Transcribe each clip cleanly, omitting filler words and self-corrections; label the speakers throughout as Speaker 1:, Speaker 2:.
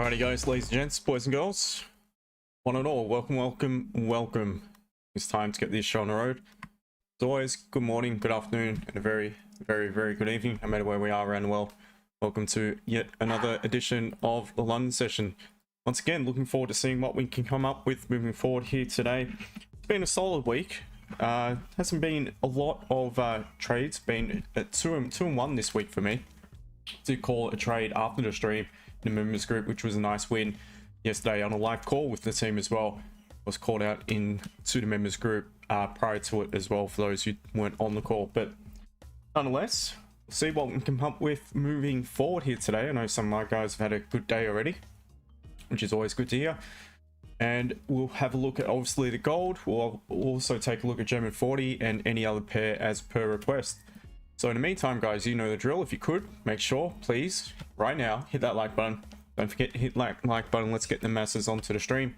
Speaker 1: Alrighty guys, ladies and gents, boys and girls, one and all, welcome. It's time to get this show on the road. As always, good morning, good afternoon, and a very good evening, no matter where we are around the world. Welcome to yet another edition of the London session. Once again, looking forward to seeing what we can come up with moving forward here today. It's been a solid week. Hasn't been a lot of trades. Been at 2-1 this week for me. Did call a trade after the stream in the members group, which was a nice win yesterday on a live call with the team as well. Was called out in to the members group prior to it as well for those who weren't on the call. But nonetheless, we'll see what we can come up with moving forward here today. I know some of my guys have had a good day already, which is always good to hear. And we'll have a look at obviously the gold. We'll also take a look at German 40 and any other pair as per request. So in the meantime, guys, you know the drill. If you could, make sure, please, right now, hit that like button. Don't forget to hit like button. Let's get the masses onto the stream.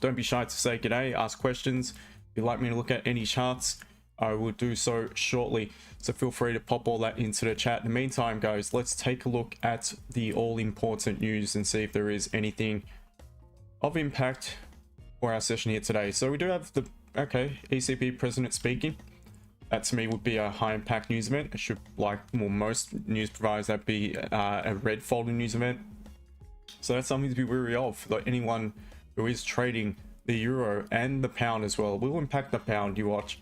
Speaker 1: Don't be shy to say g'day, ask questions. If you'd like me to look at any charts, I will do so shortly. So feel free to pop all that into the chat. In the meantime, guys, let's take a look at the all-important news and see if there is anything of impact for our session here today. So we do have the, A.C.T president speaking. That to me would be a high impact news event. It should, like most news providers, that be a red folder news event. So that's something to be wary of. Like anyone who is trading the euro and the pound as well will impact the pound, you watch.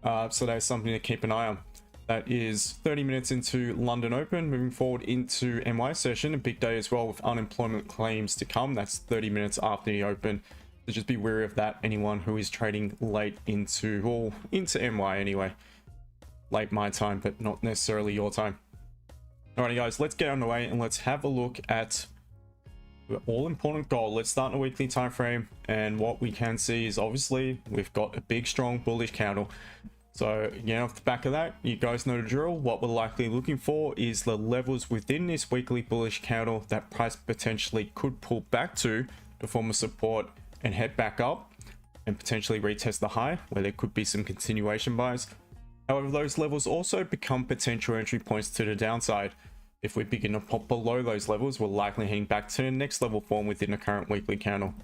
Speaker 1: So that's something to keep an eye on. That is 30 minutes into London Open, moving forward into NY session, a big day as well with unemployment claims to come. That's 30 minutes after the Open. So just be wary of that, anyone who is trading late into NY anyway. Late my time, but not necessarily your time. Alrighty guys, let's get underway and let's have a look at the all-important gold. Let's start in a weekly time frame, and what we can see is obviously we've got a big strong bullish candle. So again, off the back of that, you guys know the drill. What we're likely looking for is the levels within this weekly bullish candle that price potentially could pull back to form a support and head back up and potentially retest the high, where there could be some continuation buys. However, those levels also become potential entry points to the downside. If we begin to pop below those levels, we're likely heading back to the next level form within the current weekly candle.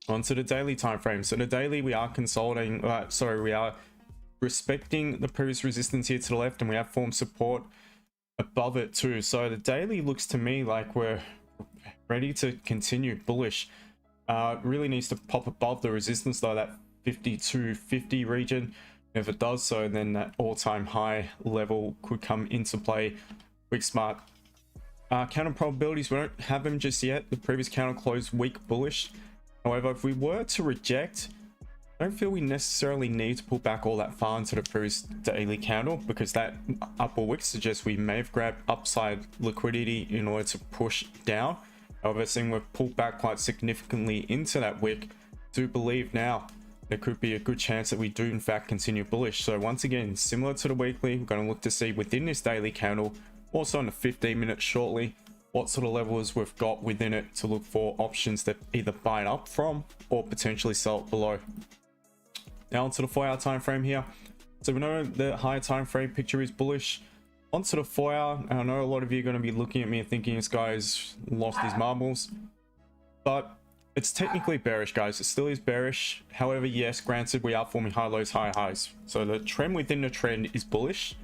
Speaker 1: Onto the daily time frame. So the daily, we are consolidating, we are respecting the previous resistance here to the left, and we have formed support above it too. So the daily looks to me like we're ready to continue bullish. Really needs to pop above the resistance though, that 52.50 region. If it does so, then that all-time high level could come into play. Quick smart. Counter probabilities, we don't have them just yet. The previous counter closed weak bullish. However, if we were to reject, I don't feel we necessarily need to pull back all that far into the previous daily candle, because that upper wick suggests we may have grabbed upside liquidity in order to push down. However, seeing we've pulled back quite significantly into that wick, do believe now there could be a good chance that we do in fact continue bullish. So once again, similar to the weekly, we're going to look to see within this daily candle, also in the 15 minutes shortly, what sort of levels we've got within it to look for options that either buy it up from or potentially sell it below. Now onto the 4-hour time frame here. So we know the higher time frame picture is bullish. Onto the 4-hour, I know a lot of you are going to be looking at me and thinking this guy's lost his marbles, but it's technically bearish, guys. It still is bearish. However, yes, granted, we are forming high lows, high highs. So the trend within the trend is bullish.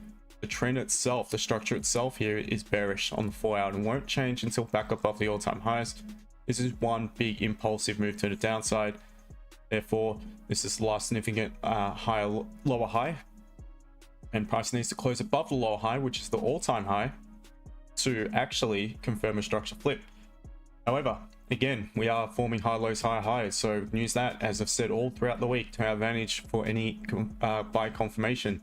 Speaker 1: The trend itself, the structure itself here is bearish on the 4-hour and won't change until back above the all-time highs. This is one big impulsive move to the downside. Therefore, this is the last significant lower high. And price needs to close above the lower high, which is the all-time high, to actually confirm a structure flip. However, again, we are forming high lows, high highs, so use that, as I've said all throughout the week, to our advantage for any buy confirmation.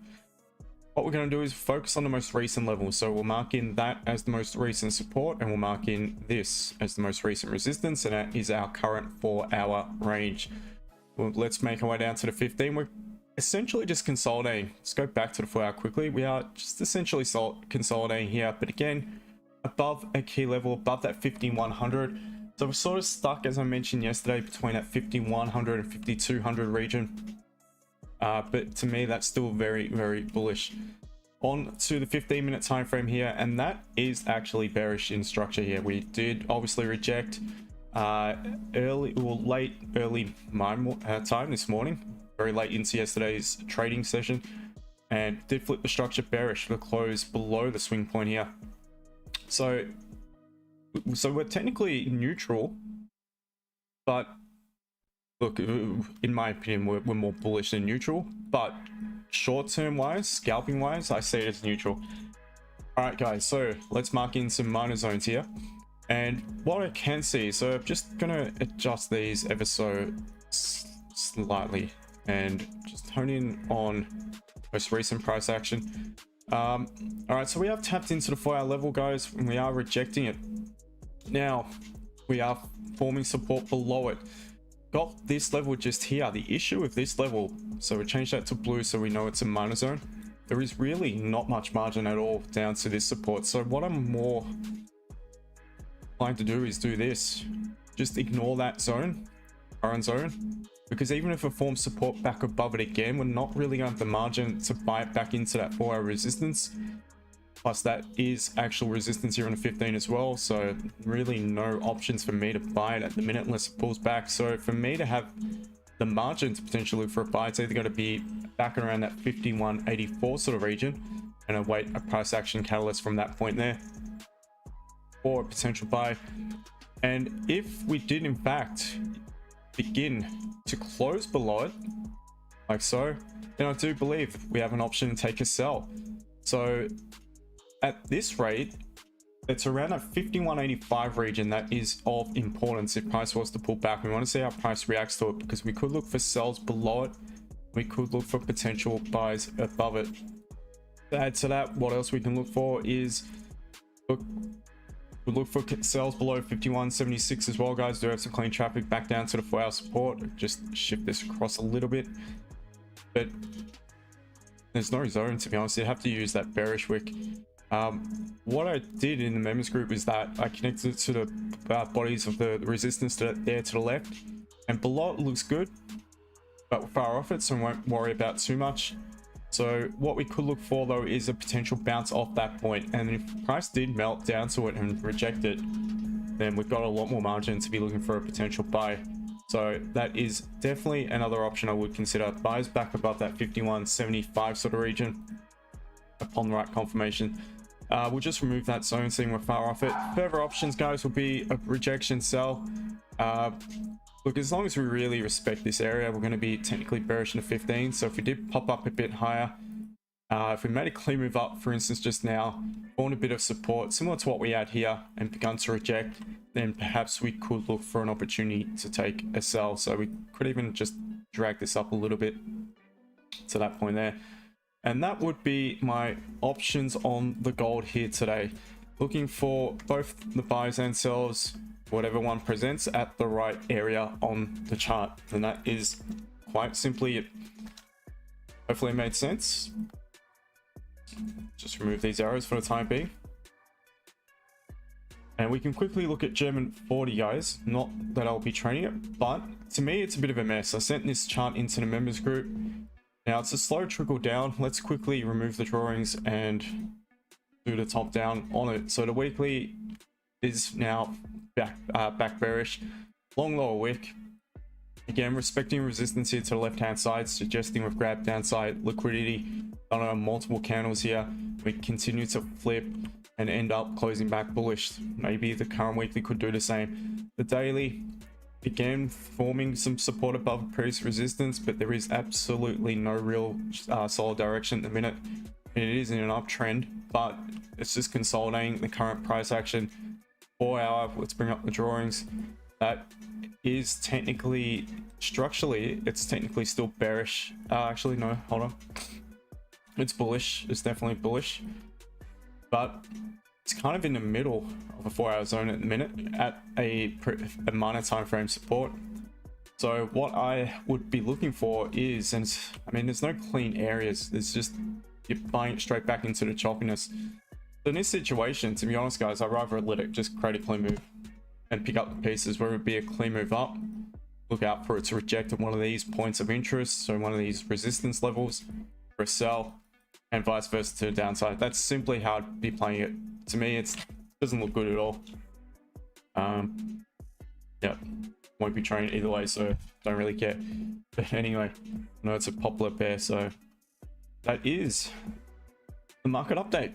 Speaker 1: What we're going to do is focus on the most recent level. So we'll mark in that as the most recent support, and we'll mark in this as the most recent resistance, and that is our current 4-hour range. Well, let's make our way down to the 15. We're essentially just consolidating. Let's go back to the 4-hour quickly. We are just essentially consolidating here, but again, above a key level, above that 5100. So we're sort of stuck, as I mentioned yesterday, between that 5100 and 5200 region. But to me, that's still very bullish. On to the 15-minute time frame here, and that is actually bearish in structure here. We did obviously reject early my time this morning, very late into yesterday's trading session, and did flip the structure bearish to close below the swing point here. So we're technically neutral, but look, in my opinion, we're more bullish than neutral, but short-term wise, scalping wise, I see it as neutral. All right, guys, so let's mark in some minor zones here. And what I can see, so I'm just gonna adjust these ever so slightly and just hone in on most recent price action. All right, so we have tapped into the 4-hour level, guys, and we are rejecting it. Now we are forming support below it. Got this level just here. The issue with this level, so we changed that to blue so we know it's a minor zone. There is really not much margin at all down to this support. So what I'm more inclined to do is do this. Just ignore that zone, current zone, because even if it forms support back above it again, we're not really going to have the margin to buy it back into that 4-hour resistance. Plus that is actual resistance here on a 15 as well, so really no options for me to buy it at the minute unless it pulls back. So for me to have the margin to potentially look for a buy, it's either going to be back around that 51.84 sort of region and await a price action catalyst from that point there, or a potential buy. And if we did in fact begin to close below it like so, then I do believe we have an option to take a sell. So at this rate, it's around that 51.85 region that is of importance. If price was to pull back, we want to see how price reacts to it, because we could look for sells below it, we could look for potential buys above it. To add to that, what else we can look for is we look for sells below 51.76 as well, guys. Do have some clean traffic back down to the 4-hour support. Just shift this across a little bit, but there's no zone, to be honest. You have to use that bearish wick. What I did in the members group is that I connected to the bodies of the resistance there to the left, and below it looks good, but we're far off it, so we won't worry about too much. So what we could look for though is a potential bounce off that point, and if price did melt down to it and reject it, then we've got a lot more margin to be looking for a potential buy. So that is definitely another option I would consider. Buys back above that 51.75 sort of region upon the right confirmation. We'll just remove that zone, seeing we're far off it. Further options, guys, will be a rejection sell. Look, as long as we really respect this area, we're going to be technically bearish in the 15. So if we did pop up a bit higher, if we made a clean move up, for instance, just now, formed a bit of support similar to what we had here and begun to reject, then perhaps we could look for an opportunity to take a sell. So we could even just drag this up a little bit to that point there. And that would be my options on the gold here today. Looking for both the buys and sells, whatever one presents at the right area on the chart. And that is quite simply it. Hopefully it made sense. Just remove these arrows for the time being. And we can quickly look at German 40, guys. Not that I'll be trading it, but to me, it's a bit of a mess. I sent this chart into the members group. Now it's a slow trickle down. Let's quickly remove the drawings and do the top down on it. So the weekly is now back bearish, long lower wick. Again, respecting resistance here to the left hand side, suggesting we've grabbed downside liquidity on multiple candles here. We continue to flip and end up closing back bullish. Maybe the current weekly could do the same. The daily, again, forming some support above previous resistance, but there is absolutely no real solid direction at the minute. It is in an uptrend, but it's just consolidating the current price action. 4 hour, let's bring up the drawings. That is technically, structurally, it's technically still bearish. Actually, no, hold on. It's bullish. It's definitely bullish, but it's kind of in the middle of a 4 hour zone at the minute at a minor time frame support. So what I would be looking for is, and I mean, there's no clean areas. There's just, you're buying it straight back into the choppiness. So in this situation, to be honest, guys, I'd rather let it just create a clean move and pick up the pieces where it would be a clean move up. Look out for it to reject at one of these points of interest, so one of these resistance levels for a sell, and vice versa to the downside. That's simply how I'd be playing it. To me, it doesn't look good at all. Yeah, won't be trading either way, so don't really care. But anyway, I know it's a popular pair, so that is the market update.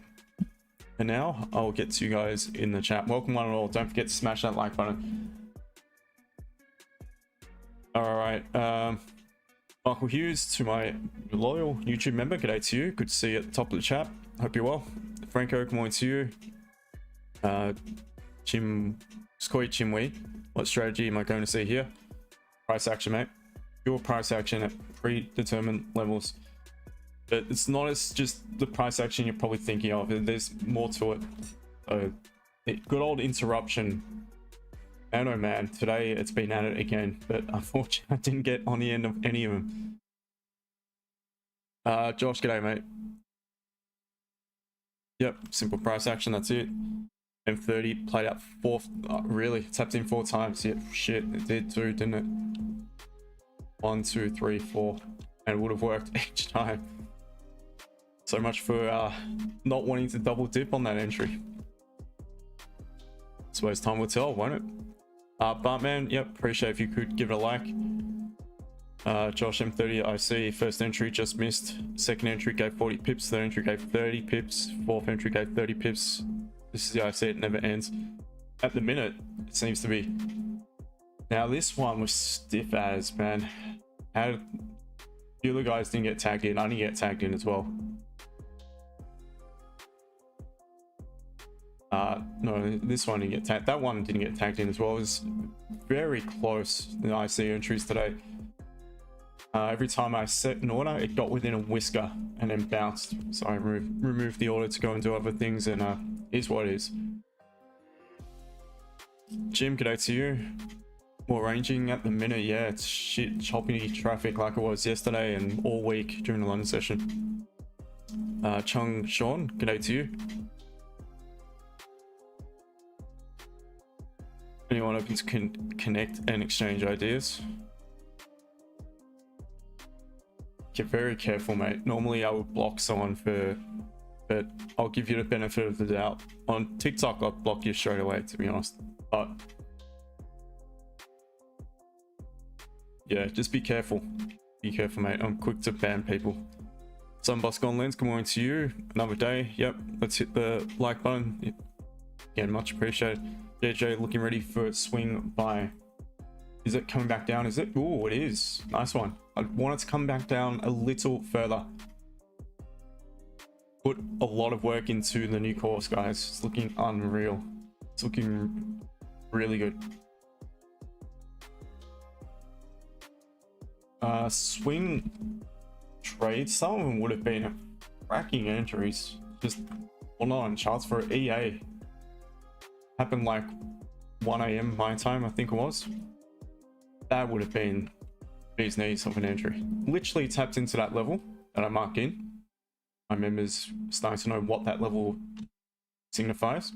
Speaker 1: And now I'll get to you guys in the chat. Welcome one and all. Don't forget to smash that like button. All right, Michael Hughes, to my loyal YouTube member, g'day to you. Good to see you at the top of the chat. Hope you're well. Franco, good morning to you. Skoi Chimwee, what strategy am I going to see here? Price action, mate. Pure price action at predetermined levels. But it's not as just the price action you're probably thinking of. There's more to it. So, good old interruption. I don't know, man. Today it's been at it again, but unfortunately I didn't get on the end of any of them. Josh, g'day, mate. Yep, simple price action, that's it. M30 played out really tapped in 4 times. Yeah, shit, it did too, didn't it? 1, 2, 3, 4, and it would have worked each time. So much for not wanting to double dip on that entry. I suppose time will tell, won't it? Bartman, yep, appreciate if you could give it a like. Josh M30, I see first entry just missed. Second entry gave 40 pips. Third entry gave 30 pips. Fourth entry gave 30 pips. This is the I.C.T, it never ends. At the minute, it seems to be. Now this one was stiff as, man. How a few of the guys didn't get tagged in. I didn't get tagged in as well. No, this one didn't get tagged. That one didn't get tagged in as well. It was very close, the I.C.T entries today. Every time I set an order, it got within a whisker and then bounced. So I removed the order to go and do other things, and is what it is. Jim, g'day to you. More ranging at the minute, yeah, it's shit, choppy traffic like it was yesterday and all week during the London session. Chung Sean, g'day to you. Anyone open to connect and exchange ideas? Get very careful, mate. Normally I would block someone but I'll give you the benefit of the doubt. On TikTok, I'll block you straight away, to be honest. But yeah, just be careful. Be careful, mate. I'm quick to ban people. Sunbus Gone Lens, good morning to you. Another day. Yep, let's hit the like button. Again, much appreciated. JJ looking ready for a swing buy. Is it coming back down? Is it? Oh, it is. Nice one. I want it to come back down a little further. Put a lot of work into the new course, guys. It's looking unreal. It's looking really good. Swing trades, some of them would have been cracking entries. Just, well, not on charts for EA. Happened like 1 AM my time, I think it was. That would have been bee's knees of an entry. Literally tapped into that level that I marked in. My members starting to know what that level signifies.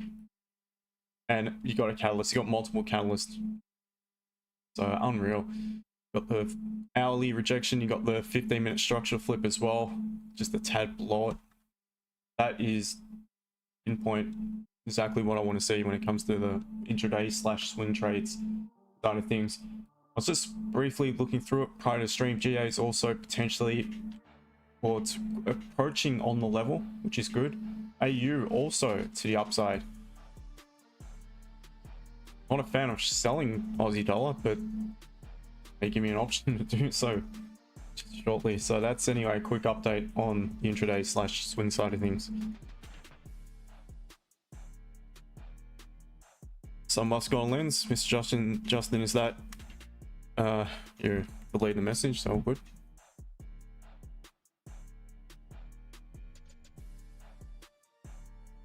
Speaker 1: And you got a catalyst, you got multiple catalysts. So unreal. Got the hourly rejection, you got the 15-minute structure flip as well. Just a tad below it. That is pinpoint exactly what I want to see when it comes to the intraday / swing trades side of things. I was just briefly looking through it prior to stream. GA is also potentially, well, it's approaching on the level, which is good. AU also to the upside. Not a fan of selling Aussie dollar, but they give me an option to do so shortly. So that's anyway a quick update on the intraday / swing side of things. Some must go on lens. Mr. Justin, is that you delayed the message, so all good.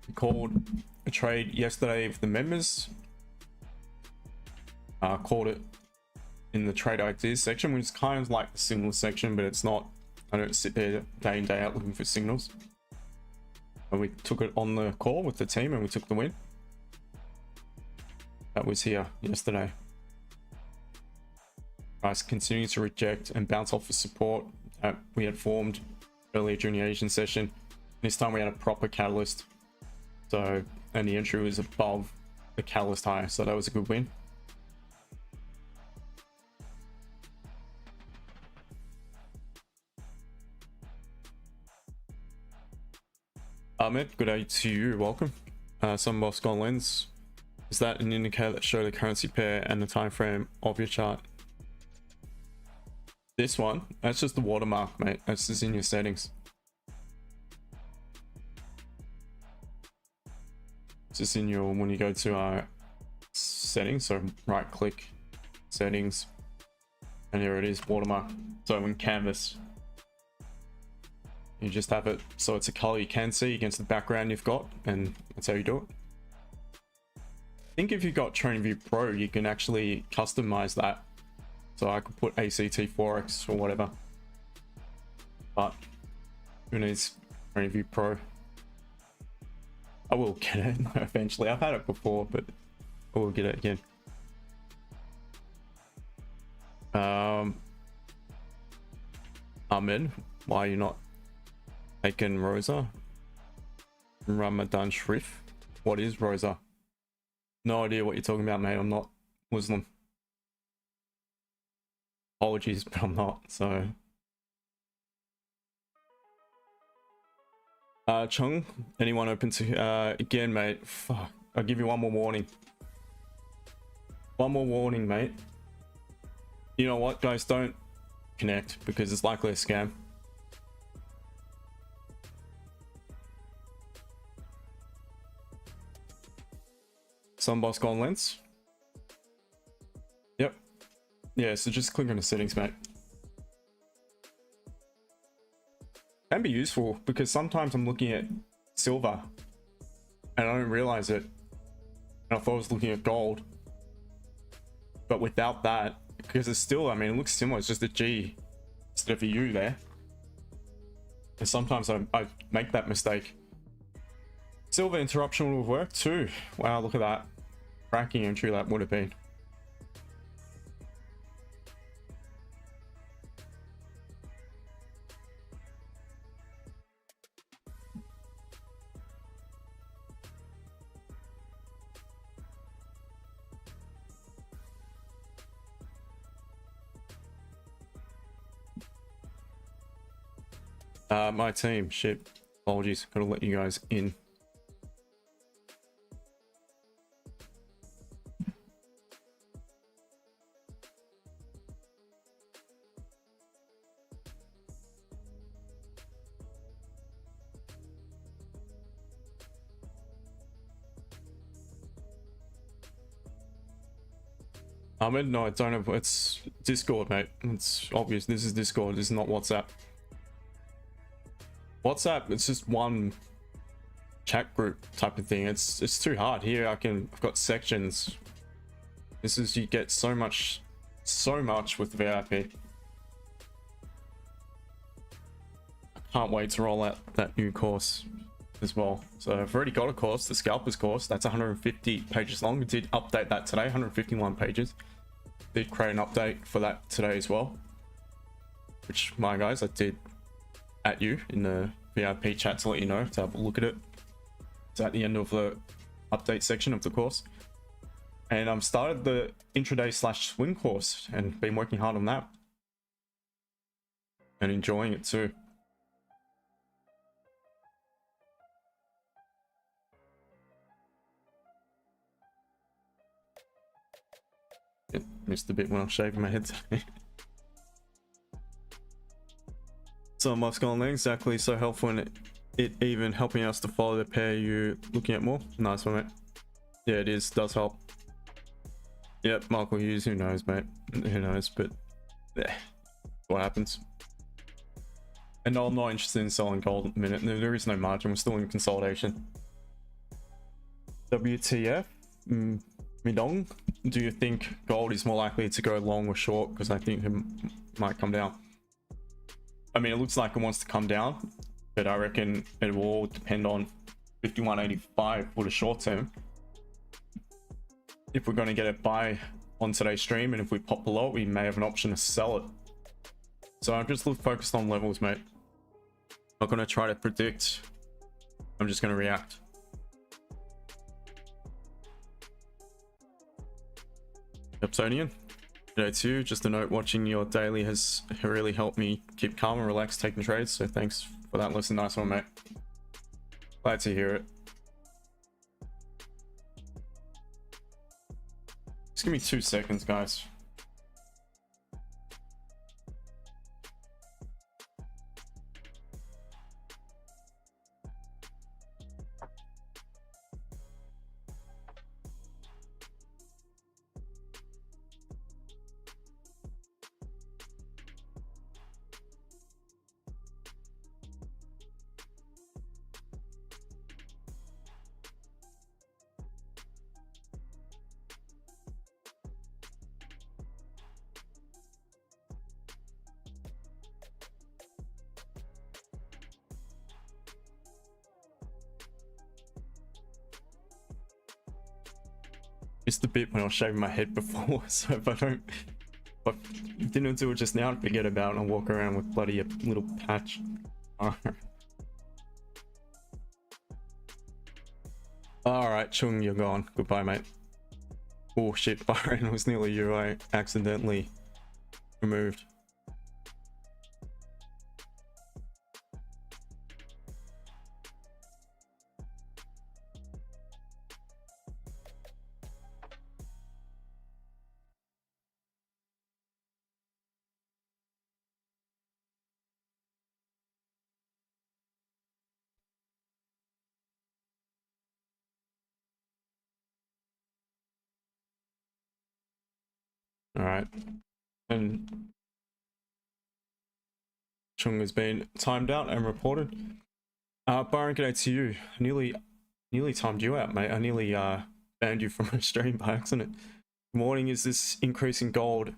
Speaker 1: We called a trade yesterday with the members. Called it in the trade ideas section, which is kind of like the signal section, but it's not. I don't sit there day in day out looking for signals. And we took it on the call with the team and we took the win. That was here yesterday. Price continues to reject and bounce off the support that we had formed earlier during the Asian session. This time we had a proper catalyst. So, and the entry was above the catalyst high. So that was a good win. Ahmed, good day to you. Welcome. Sunboss Gold Lens. Is that an indicator that shows the currency pair and the time frame of your chart? This one, that's just the watermark, mate. That's just in your settings. It's just in your, when you go to settings, so right click, settings, and here it is, watermark. So in canvas, you just have it so it's a color you can see against the background you've got, and that's how you do it. I think if you've got TradingView Pro, you can actually customize that. So I could put A.C.T. Forex or whatever. But who needs TradingView Pro? I will get it eventually. I've had it before, but I will get it again. Ahmed, why are you not taking Rosa? Ramadan Sharif? What is Rosa? No idea what you're talking about, mate. I'm not Muslim. Apologies, but I'm not, so. Chung, anyone open to, again, mate, fuck, I'll give you one more warning. One more warning, mate. You know what, guys, don't connect because it's likely a scam. Sunboss Gold Lens. Yep. Yeah, so just click on the settings, mate. Can be useful because sometimes I'm looking at silver and I don't realize it. And I thought I was looking at gold. But without that, because it's still, I mean, it looks similar, it's just a G instead of a U there. And sometimes I make that mistake. Silver interruption will work too. Wow, look at that. Cracking entry that would have been. My team, shit, apologies, gotta let you guys in. Ahmed, no, I don't have, it's Discord, mate. It's obvious, this is Discord, this is not WhatsApp. WhatsApp, it's just one chat group type of thing. It's too hard. Here I've got sections. This is, you get so much with VIP. I can't wait to roll out that new course as well. So I've already got a course, the Scalpers course. That's 150 pages long. We did update that today, 151 pages. Did create an update for that today as well. Which, my guys, I did at you in the VIP chat to let you know to have a look at it. It's at the end of the update section of the course. And I've started the intraday / swing course and been working hard on that. And enjoying it too. It missed a bit when I was shaving my head today. So what's going on exactly? So helpful in it even helping us to follow the pair you looking at more. Nice one, mate. Yeah, it is, does help. Yep, Michael Hughes, who knows, mate, who knows, but yeah, what happens. And no, I'm not interested in selling gold at the minute. There is no margin, we're still in consolidation. WTF Midong, do you think gold is more likely to go long or short? Because I think it might come down. I mean, it looks like it wants to come down, but I reckon it will all depend on 51.85 for the short term. If we're going to get it buy on today's stream, and if we pop below it, we may have an option to sell it. So I'm just focused on levels, mate. Not going to try to predict I'm just going to react. Epsonian, today too. Just a note, watching your daily has really helped me keep calm and relaxed taking trades. So thanks for that lesson. Nice one, mate. Glad to hear it. Just give me 2 seconds, guys. Just the bit when I was shaving my head before, so if I didn't do it just now, I'd forget about it and I'll walk around with bloody a little patch. Alright, Chung, you're gone. Goodbye, mate. Oh shit, Byron was nearly you. I accidentally removed. All right, and Chung has been timed out and reported. Byron, g'day to you. Nearly timed you out, mate. I nearly banned you from a stream by accident. Good morning. Is this increase in gold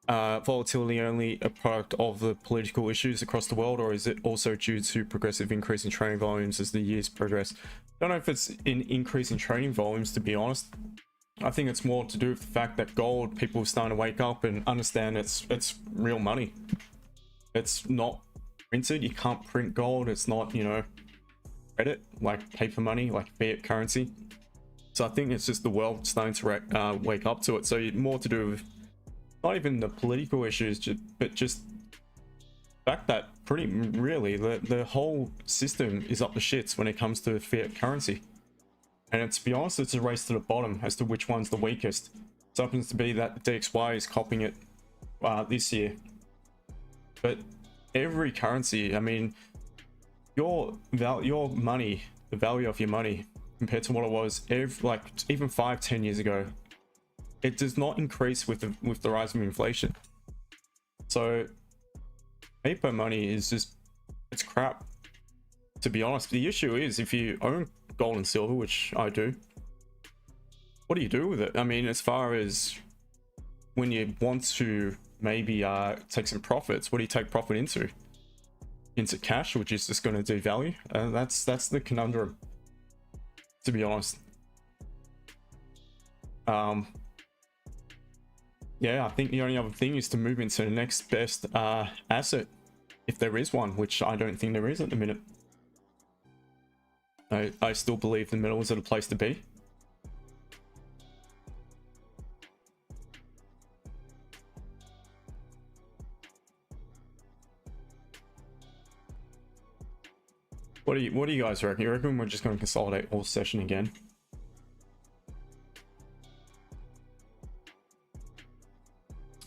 Speaker 1: volatility only a product of the political issues across the world, or is it also due to progressive increase in trading volumes as the years progress? Don't know if it's an increase in trading volumes, to be honest. I think it's more to do with the fact that gold, people are starting to wake up and understand it's real money. It's not printed. You can't print gold. It's not, you know, credit, like paper money, like fiat currency. So I think it's just the world starting to wake up to it. So more to do with not even the political issues, but just the fact that pretty really the whole system is up the shits when it comes to fiat currency. And to be honest, it's a race to the bottom as to which one's the weakest. It happens to be that DXY is copying it this year. But every currency, I mean, your money, the value of your money compared to what it was like even 5-10 years ago, it does not increase with the rise of inflation. So paper money is just, it's crap, to be honest. The issue is, if you own gold and silver, which I do, what do you do with it? I mean, as far as when you want to maybe take some profits, what do you take profit into? Into cash, which is just going to devalue. That's the conundrum, to be honest. Yeah, I think the only other thing is to move into the next best asset, if there is one, which I don't think there is at the minute. I still believe the metals are the place to be. What do you guys reckon? You reckon we're just going to consolidate all session again?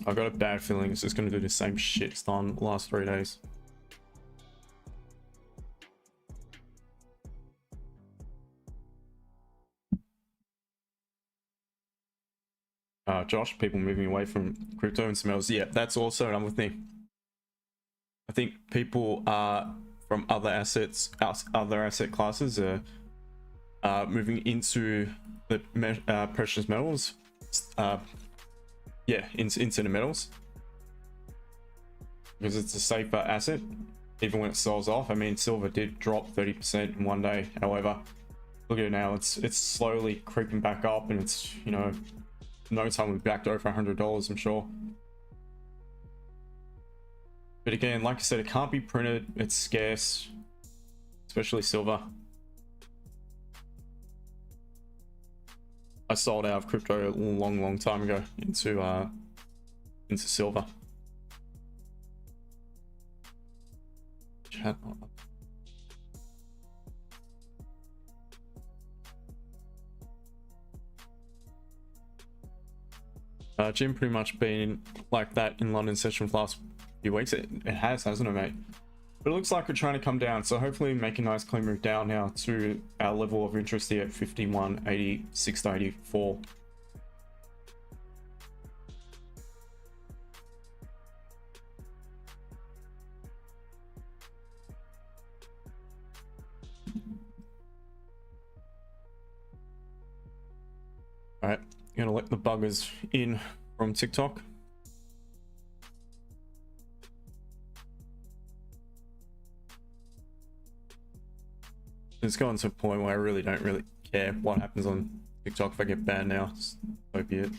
Speaker 1: I've got a bad feeling it's just going to do the same shit it's done the last 3 days. Josh, people moving away from crypto and some else. Yeah, that's also another thing. I think people from other asset classes are moving into the precious metals. Yeah, into the metals, because it's a safer asset even when it sells off. I mean, silver did drop 30% in 1 day. However, look at it now, it's slowly creeping back up, and it's, you know, no time we'll be back to over $100, I'm sure. But again, like I said, it can't be printed, it's scarce. especially silver. I sold out of crypto a long time ago into silver. Chat. Jim pretty much been like that in London session for the last few weeks. It has, hasn't it, mate? But it looks like we're trying to come down, so hopefully make a nice clean move down now to our level of interest here at 51.86 to 84. All right, gonna let the buggers in from TikTok. It's gotten to a point where I really don't care what happens on TikTok. If I get banned now, so be it.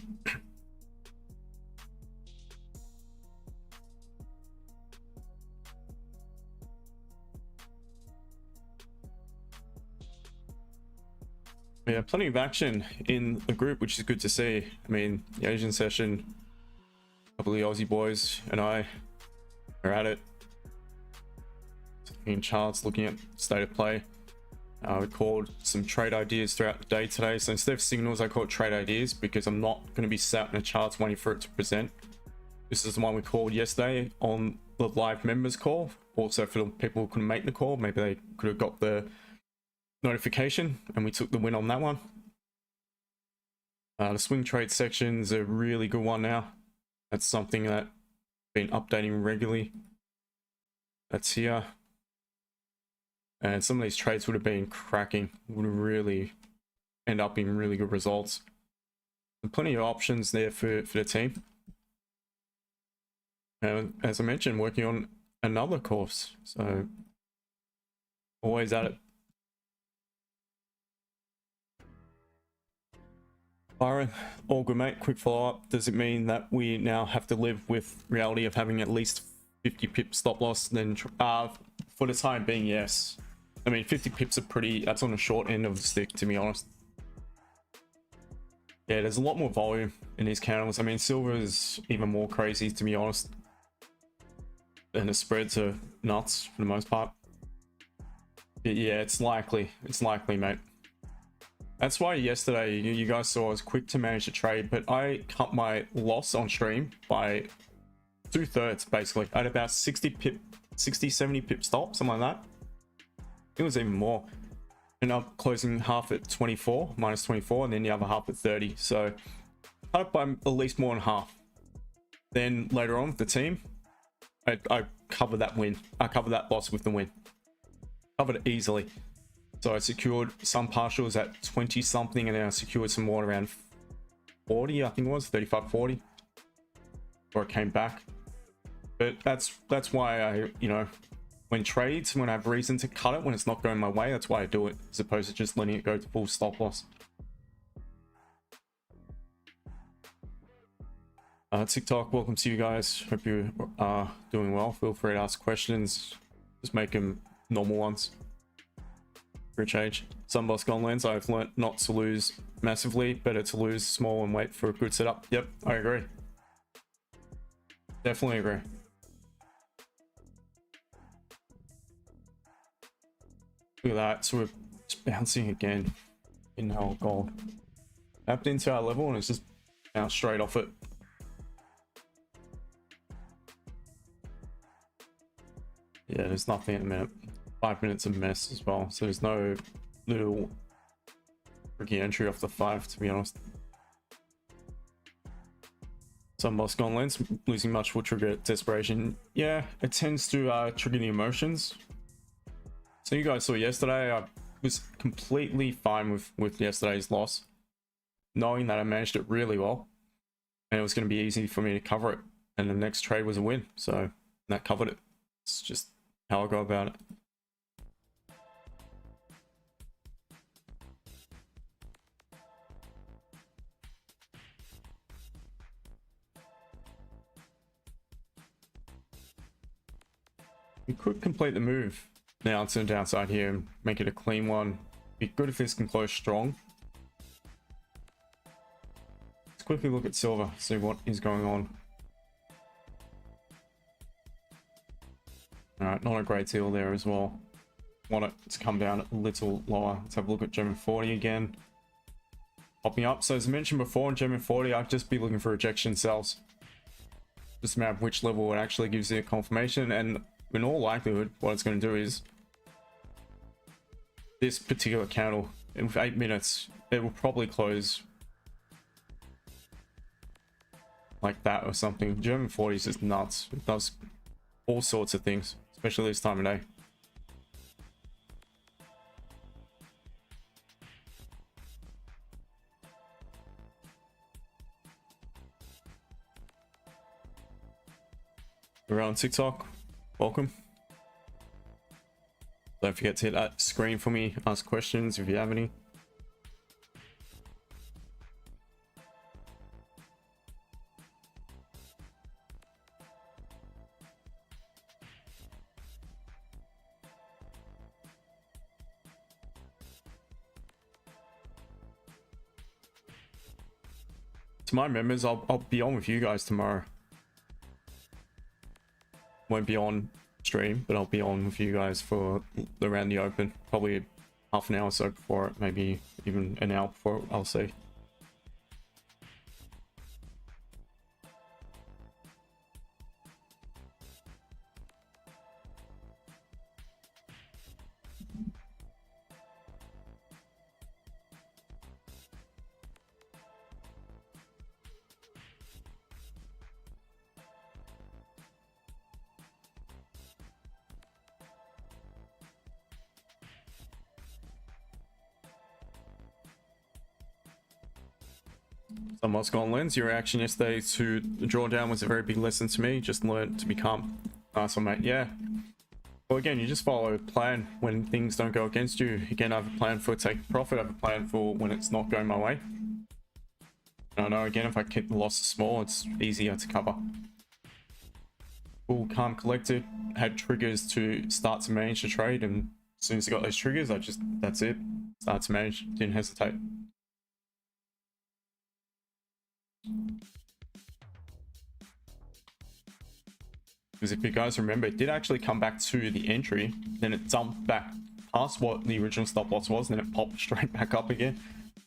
Speaker 1: Yeah, plenty of action in the group, which is good to see. I mean, the Asian session, a couple of the Aussie boys and I are at it. In charts, looking at state of play. We called some trade ideas throughout the day today. So instead of signals, I call it trade ideas because I'm not going to be sat in a charts waiting for it to present. This is the one we called yesterday on the live members call. Also for the people who couldn't make the call, maybe they could have got the notification and we took the win on that one. The swing trade section is a really good one now. That's something that I've been updating regularly. That's here. And some of these trades would have been cracking, would really end up in really good results. And plenty of options there for the team. And as I mentioned, working on another course, so always at it. Byron, all good, mate. Quick follow-up. Does it mean that we now have to live with reality of having at least 50 pip stop loss? Then for the time being, yes. I mean, 50 pips are that's on the short end of the stick, to be honest. Yeah, there's a lot more volume in these candles. I mean, silver is even more crazy, to be honest. And the spreads are nuts for the most part. Yeah, it's likely, mate. That's why yesterday you guys saw I was quick to manage the trade, but I cut my loss on stream by 2/3 basically. I had about 70 pip stop, something like that. It was even more. Ended up closing half at 24, minus 24, and then the other half at 30. So cut it by at least more than half. Then later on, the team, I covered that win. I covered that loss with the win. Covered it easily. So I secured some partials at 20 something, and then I secured some more around 40, I think it was 35, 40, or it came back. But that's why I, you know, when I have reason to cut it when it's not going my way, that's why I do it, as opposed to just letting it go to full stop loss. TikTok, welcome to you guys. Hope you are doing well. Feel free to ask questions. Just make them normal ones. For a change. Sunboss Gone Lens, I've learnt not to lose massively, better to lose small and wait for a good setup. Yep, I agree. Definitely agree. Look at that, so we're just bouncing again in whole gold. Tapped into our level and it's just bounced straight off it. Yeah, there's nothing at the minute. 5 minutes of mess as well, so there's no little tricky entry off the 5, to be honest. Some boss gone lens, losing much will trigger desperation. Yeah, it tends to trigger the emotions. So you guys saw yesterday, I was completely fine with yesterday's loss, knowing that I managed it really well, and it was going to be easy for me to cover it, and the next trade was a win, so that covered it. It's just how I go about it. We could complete the move now to the downside here and make it a clean one. Be good if this can close strong. Let's quickly look at silver, see what is going on. Alright, not a great deal there as well. Want it to come down a little lower. Let's have a look at German 40 again. Popping up. So as I mentioned before, in German 40, I'd just be looking for rejection sells. Just a matter of which level it actually gives you a confirmation, and in all likelihood, what it's going to do is this particular candle in 8 minutes, it will probably close like that or something. German 40 is just nuts. It does all sorts of things, especially this time of day. If you're on TikTok, welcome. Don't forget to hit that screen for me, ask questions if you have any. To my members, I'll be on with you guys tomorrow. Won't be on stream, but I'll be on with you guys for around the open, probably half an hour or so before it, maybe even an hour before it, I'll see. So Moscow Lens, your reaction yesterday to the drawdown was a very big lesson to me. Just learn to be calm. Nice one, mate. Yeah. Well, again, you just follow a plan when things don't go against you. Again, I have a plan for taking profit. I have a plan for when it's not going my way. And I know, again, if I keep the losses small, it's easier to cover. Cool, calm, collected. Had triggers to start to manage the trade. And as soon as I got those triggers, that's it. Start to manage. Didn't hesitate. Because if you guys remember, it did actually come back to the entry, then it dumped back past what the original stop loss was, and then it popped straight back up again.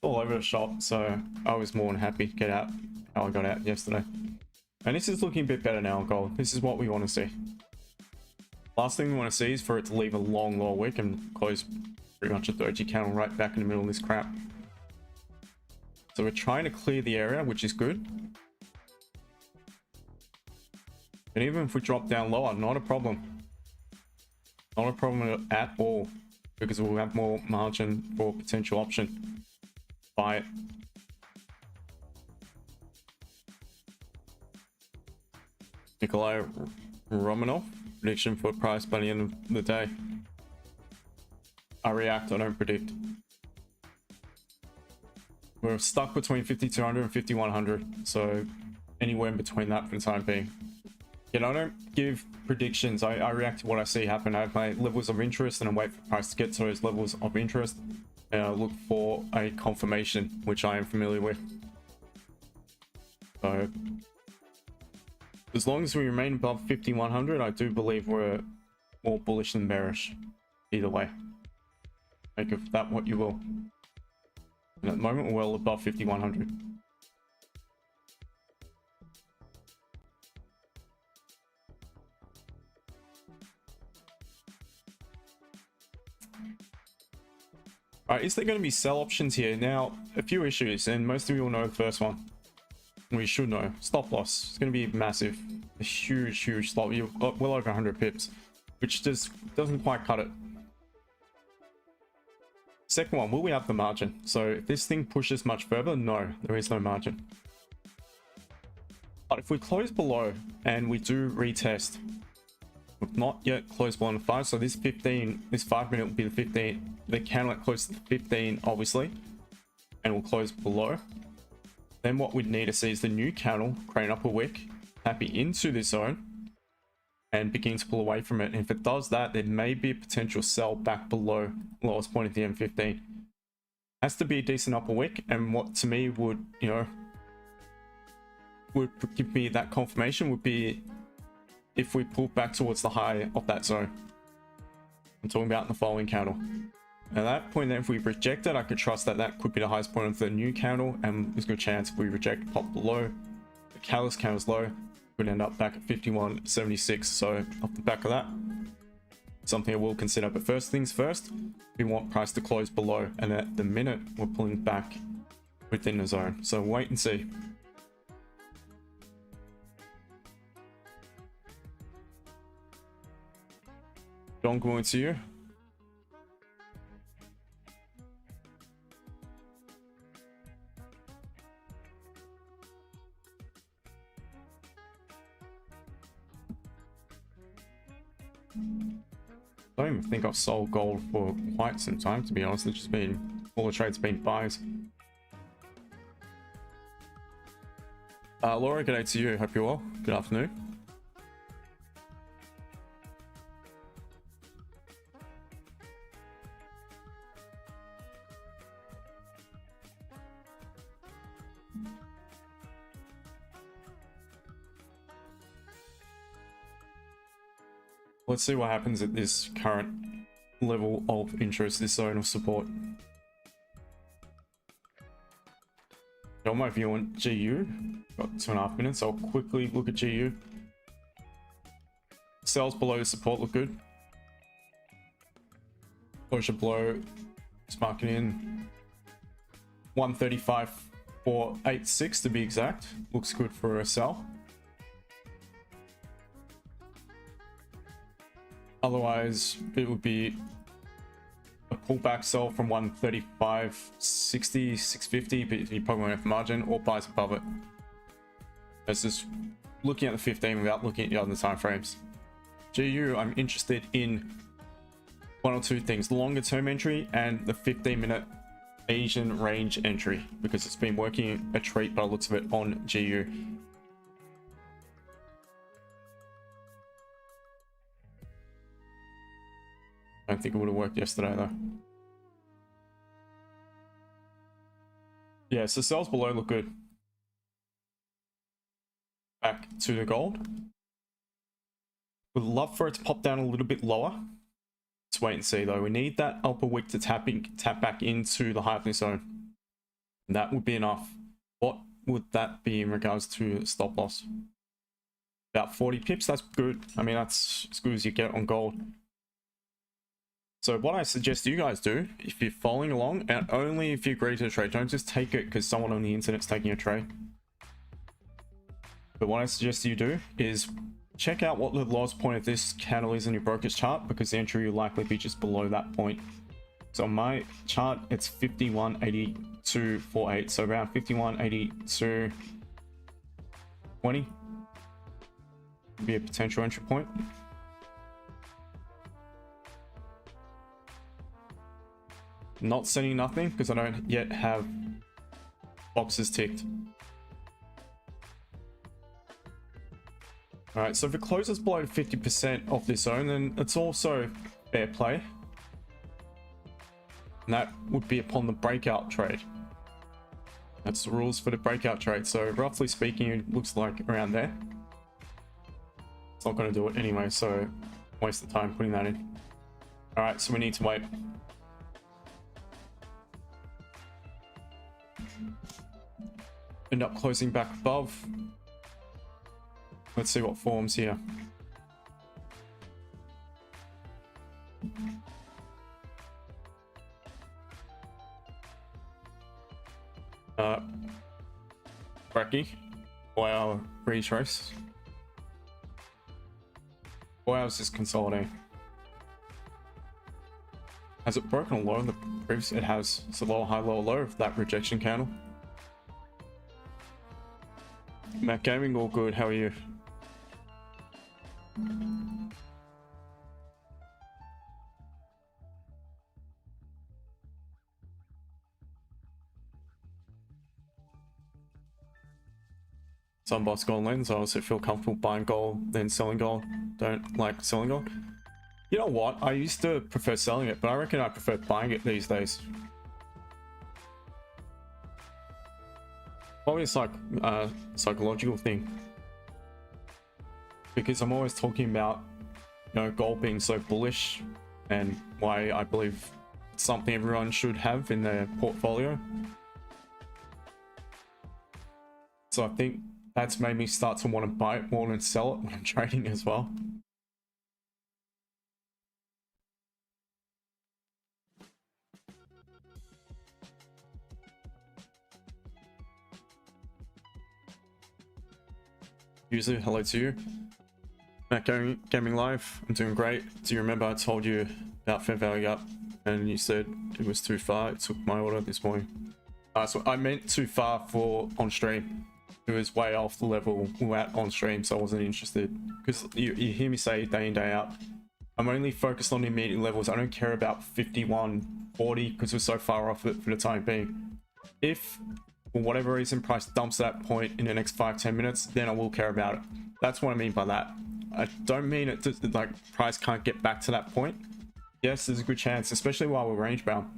Speaker 1: All over the shop, so I was more than happy to get out how I got out yesterday. And this is looking a bit better now on gold. This is what we want to see. Last thing we want to see is for it to leave a long lower wick and close pretty much a doji candle right back in the middle of this crap. So we're trying to clear the area, which is good. And even if we drop down lower, not a problem. Not a problem at all, because we'll have more margin for potential option. Buy it. Nikolai Romanov, prediction for price by the end of the day. I react, I don't predict. We're stuck between 5200 and 5100, so anywhere in between that for the time being. You know, I don't give predictions. I react to what I see happen. I have my levels of interest and I wait for the price to get to those levels of interest. And I look for a confirmation, which I am familiar with. So, as long as we remain above 5100, I do believe we're more bullish than bearish. Either way. Make of that what you will. And at the moment, we're well above 5100. Alright, is there going to be sell options here? Now, a few issues, and most of you will know the first one. We should know. Stop loss. It's going to be massive. A huge stop. You've got well over 100 pips, which just doesn't quite cut it. Second one, will we have the margin? So if this thing pushes much further, no, there is no margin. But if we close below and we do retest, we've not yet closed below 5, so this 5 minute will be the 15, the candle that closes to the 15 obviously, and we'll close below. Then what we'd need to see is the new candle create up a wick, happy into this zone, and begin to pull away from it. And if it does that, there may be a potential sell back below lowest point of the M15. Has to be a decent upper wick, and what to me would, you know, would give me that confirmation would be if we pull back towards the high of that zone. I'm talking about in the following candle. At that point, then, if we reject it, I could trust that that could be the highest point of the new candle, and there's a good chance if we reject pop below the catalyst candle's low, we'd end up back at 51.76. So off the back of that, something I will consider. But first things first, we want price to close below, and at the minute we're pulling back within the zone. So wait and see. John, going to you. I don't even think I've sold gold for quite some time, to be honest. It's just been, all the trades have been buys. Laura, good day to you. Hope you're well. Good afternoon. Let's see what happens at this current level of interest, this zone of support. On my view on GU, got 2.5 minutes. I'll quickly look at GU. Sales below support look good. Closure below, just marking in 135.486 to be exact. Looks good for a sell. Otherwise, it would be a pullback sell from 135.60, 650, but you probably won't have margin, or buys above it. That's just looking at the 15 without looking at the other time frames. GU, I'm interested in one or two things: longer term entry and the 15-minute Asian range entry, because it's been working a treat by the looks of it on GU. I don't think it would have worked yesterday though. Yeah, so sales below look good. Back to the gold. Would love for it to pop down a little bit lower. Let's wait and see though. We need that upper wick to tap back into the high of this zone. And that would be enough. What would that be in regards to stop loss? About 40 pips. That's good. I mean, that's as good as you get on gold. So what I suggest you guys do, if you're following along, and only if you agree to the trade, don't just take it because someone on the internet's taking a trade. But what I suggest you do is check out what the lowest point of this candle is in your broker's chart, because the entry will likely be just below that point. So on my chart, it's 51.8248, so around 51.8220 would be a potential entry point. Not setting nothing because I don't yet have boxes ticked. All right, so if it closes below 50% of this zone, then it's also fair play. And that would be upon the breakout trade. That's the rules for the breakout trade. So roughly speaking, it looks like around there. It's not going to do it anyway, so waste the time putting that in. All right, so we need to wait. End up closing back above. Let's see what forms here. Bracky, 4 hour retrace. 4 hours is consolidating. Has it broken a low in the previous? It has. It's a lower high, lower low of that rejection candle. Mac Gaming, all good. How are you? some bots gold lens. I also feel comfortable buying gold then selling gold. Don't like selling gold. You know what? I used to prefer selling it, but I reckon I prefer buying it these days. Probably it's like a psychological thing. Because I'm always talking about, you know, gold being so bullish and why I believe it's something everyone should have in their portfolio. So I think that's made me start to want to buy it more than sell it when I'm trading as well. User, hello to you. Matt Gaming Live, I'm doing great. Do you remember I told you about fair value up and you said it was too far? It took my order this morning. So I meant too far for on stream. It was way off the level we're at on stream, so I wasn't interested. Because you hear me say day in, day out, I'm only focused on the immediate levels. I don't care about 51, 40 because we're so far off it for the time being. If for whatever reason price dumps that point in the next 5-10 minutes, then I will care about it. That's what I mean by that. I don't mean it to, like, price can't get back to that point. Yes, there's a good chance, especially while we're range bound.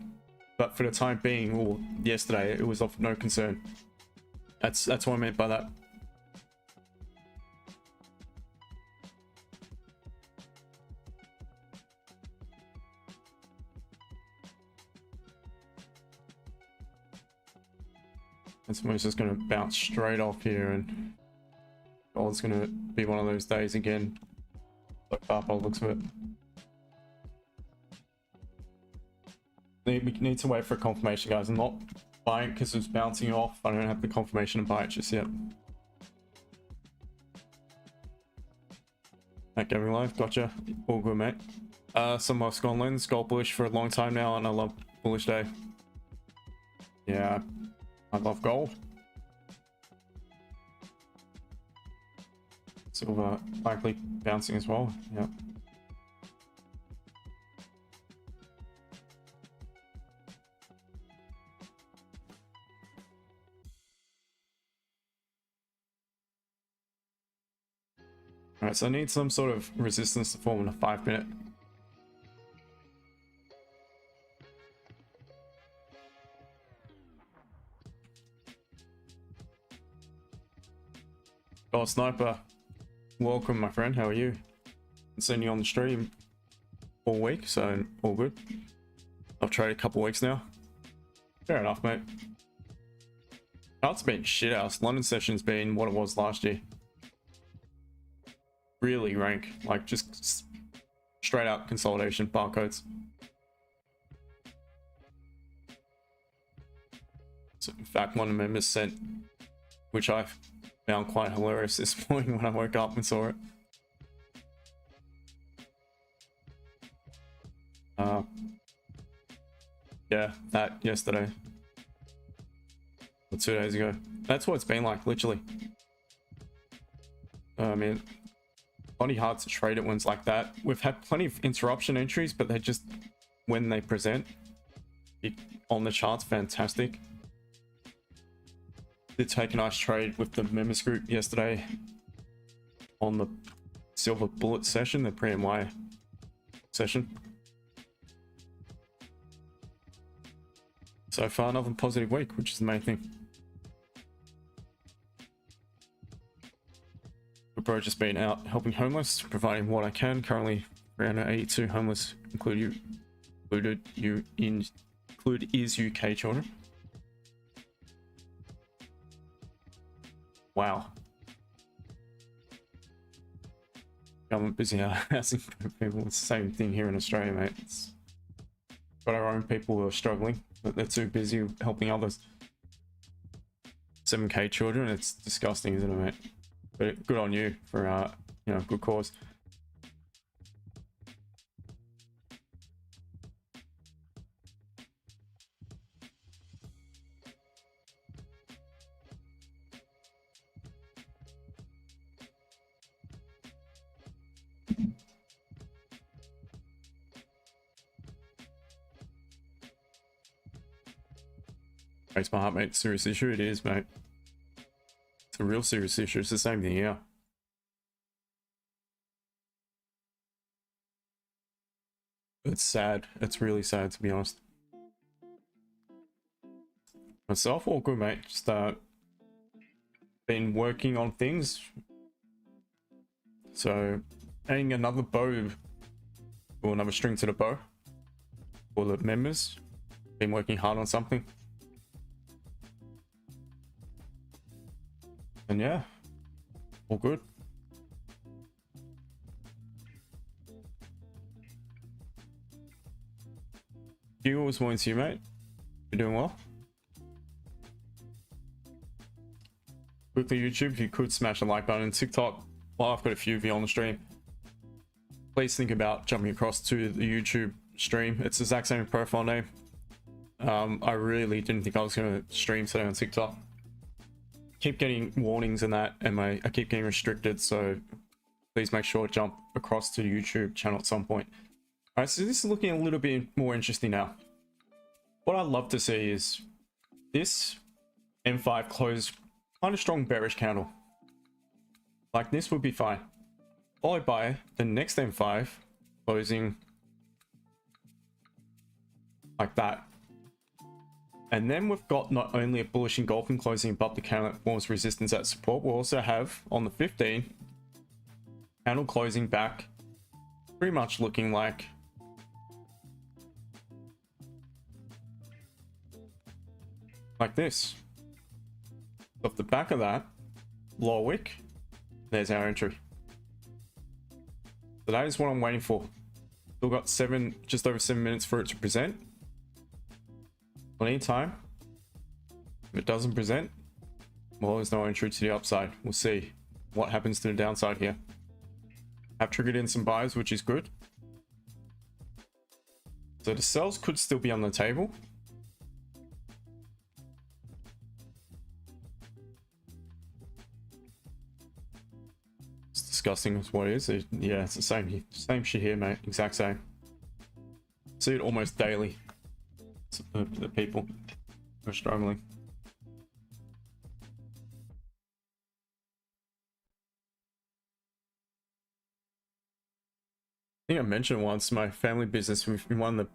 Speaker 1: But for the time being, or yesterday, it was of no concern. That's what I meant by that. And Samoa's just going to bounce straight off here, and gold's going to be one of those days again. So far by the looks of it. We need to wait for a confirmation, guys. I'm not buying it because it's bouncing off. I don't have the confirmation to buy it just yet. Matt Gaming Live, gotcha. All good, mate. Some of gone lens, gold bullish for a long time now, and I love bullish day. Yeah, I love gold. Silver likely bouncing as well. Yeah. Alright, so I need some sort of resistance to form in a 5-minute. Oh, Sniper, welcome, my friend. How are you? I've seen you on the stream all week, so all good. I've traded a couple weeks now. Fair enough, mate. Chart's been shit house. London session's been what it was last year. Really rank, like just straight out consolidation barcodes. So in fact, one of the members sent, which I found quite hilarious this morning when I woke up and saw it. Yeah, that yesterday or 2 days ago. That's what it's been like, literally. I mean, bloody hard to trade it when it's like that. We've had plenty of interruption entries, but they're just when they present on the charts, fantastic. Did take a nice trade with the members group yesterday on the silver bullet session, the pre-MY session. So far, another positive week, which is the main thing. Bro, just been out helping homeless, providing what I can. Currently, around 82 homeless, include is UK children. Wow. Government busy housing people. It's the same thing here in Australia, mate. It's got our own people who are struggling, but they're too busy helping others. 7k children, it's disgusting, isn't it, mate? But good on you for, you know, good cause. Breaks my heart, mate. Serious issue it is, mate. It's a real serious issue. It's the same thing here. It's sad. It's really sad, to be honest. Myself, all good, mate. Just been working on things. So adding another bow, or another string to the bow for the members. Been working hard on something. And yeah, all good. You always want to, mate. You're doing well. Quickly, YouTube, if you could smash the like button. And TikTok, well, I've got a few of you on the stream. Please think about jumping across to the YouTube stream. It's the exact same profile name. I really didn't think I was going to stream today on TikTok. Keep getting warnings and that, and I keep getting restricted, so please make sure to jump across to the YouTube channel at some point. All right, so this is looking a little bit more interesting now. What I'd love to see is this M5 close kind of strong bearish candle. Like this would be fine. Followed by the next M5 closing like that. And then we've got not only a bullish engulfing closing above the candle that forms resistance at support, we'll also have on the 15 candle closing back, pretty much looking like this. Off the back of that lower wick, there's our entry. So that is what I'm waiting for. Still got just over 7 minutes for it to present. Plenty of time. If it doesn't present, well, there's no entry to the upside. We'll see what happens to the downside here. I've triggered in some buys, which is good. So the sells could still be on the table. It's disgusting as what it is. Yeah, it's the same shit here, mate. Exact same. See it almost daily. The people are struggling. I think I mentioned once my family business, we've been one of the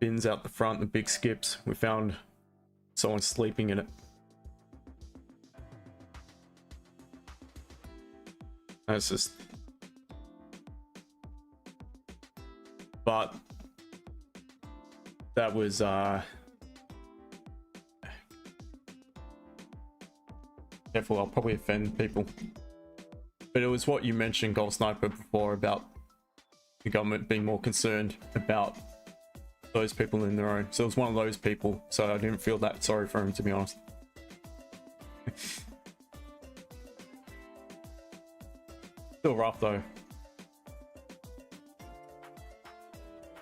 Speaker 1: bins out the front, the big skips. We found someone sleeping in it. That's just, but that was careful, I'll probably offend people, but it was what you mentioned, Gold Sniper, before about the government being more concerned about those people in their own. So it was one of those people, so I didn't feel that sorry for him, to be honest. Still rough though,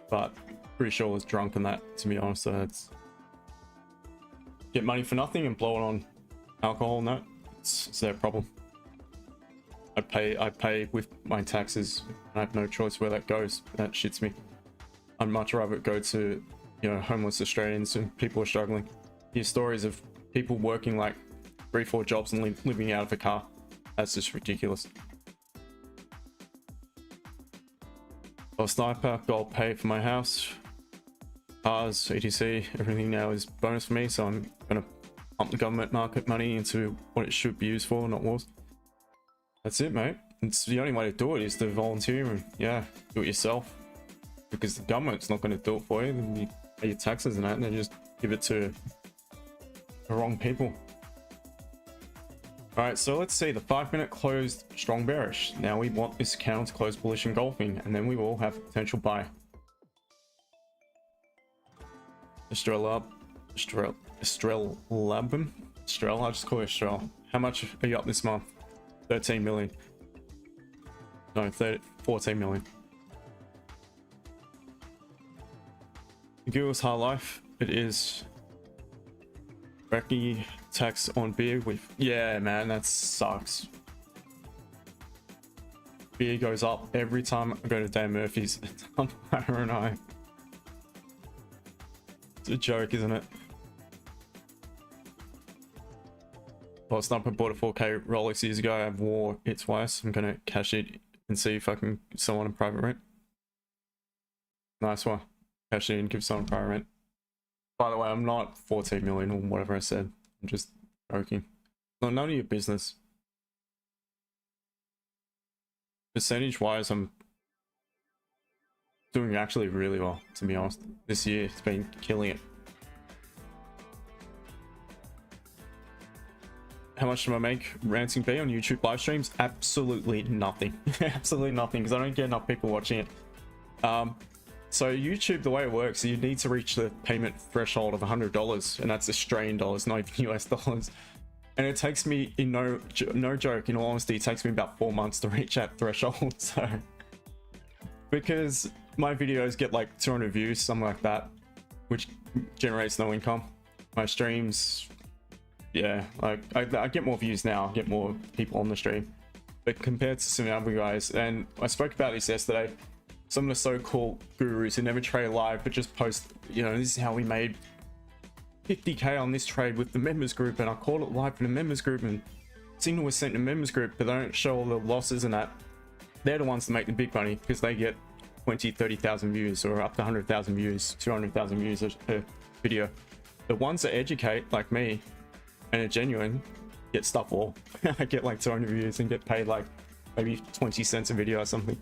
Speaker 1: but pretty sure I was drunk in that, to be honest. So it's get money for nothing and blow it on alcohol and that. It's their problem. I pay with my taxes. I have no choice where that goes. That shits me. I'd much rather it go to, you know, homeless Australians and people who are struggling. Hear stories of people working like 3-4 jobs and living out of a car. That's just ridiculous. Gold Sniper, gold pay for my house, cars, etc. Everything now is bonus for me, so I'm gonna pump the government market money into what it should be used for, not wars. That's it, mate. It's the only way to do it is to volunteer and yeah, do it yourself. Because the government's not going to do it for you. Then you pay your taxes and that, and then just give it to the wrong people. All right, so let's see. The 5-minute closed strong bearish. Now we want this candle to close bullish engulfing, and then we will have a potential buy. Estrella, I'll just call it Estrella. How much are you up this month? 13 million. No, 14 million. Google's high life. It is Becky tax on beer with, yeah, man, that sucks. Beer goes up every time I go to Dan Murphy's. Umpire and I. It's a joke, isn't it? Well, Sniper bought a 4K Rolex years ago. I've wore it twice. I'm gonna cash it and see if I can give someone a private rent. Nice one. Cash it and give someone a private rent. By the way, I'm not 14 million or whatever I said. I'm just joking. None of your business. Percentage wise, I'm doing actually really well, to be honest. This year, it's been killing it. How much do I make ranting B on YouTube live streams? Absolutely nothing. Absolutely nothing, because I don't get enough people watching it. So YouTube, the way it works, you need to reach the payment threshold of $100, and that's Australian dollars, not even US dollars. And it takes me, in no joke, in all honesty, it takes me about 4 months to reach that threshold. So because my videos get like 200 views, something like that, which generates no income. My streams, yeah, like I get more views now, I get more people on the stream, but compared to some other guys, and I spoke about this yesterday, some of the so-called gurus who never trade live but just post, you know, this is how we made 50k on this trade with the members group, and I called it live in the members group, and signal was sent to the members group, but they don't show all the losses and that. They're the ones that make the big money because they get 20-30,000 views, or up to 100,000 views, 200,000 views a video. The ones that educate, like me, and are genuine, get stuff all. I get like 200 views and get paid like maybe 20 cents a video or something.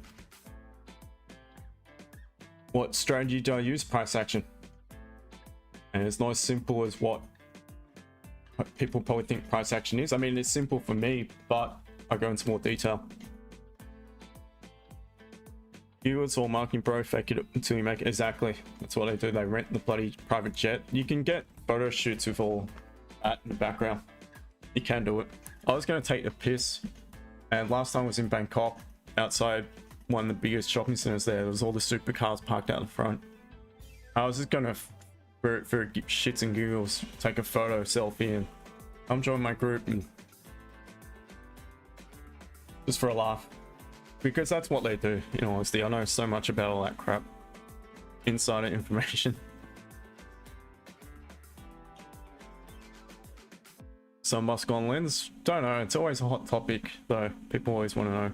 Speaker 1: What strategy do I use? Price action. And it's not as simple as what people probably think price action is. I mean, it's simple for me, but I go into more detail. Viewers or marketing pro, fake it until you make it. Exactly. That's what they do. They rent the bloody private jet. You can get photo shoots with all that in the background. You can do it. I was going to take the piss, and last time I was in Bangkok, outside one of the biggest shopping centers there was all the supercars parked out in front. I was just gonna, for shits and giggles, take a photo selfie and come join my group, and just for a laugh, because that's what they do. In all honesty, I know so much about all that crap, insider information. Some Musk on lens, don't know, it's always a hot topic though. People always want to know.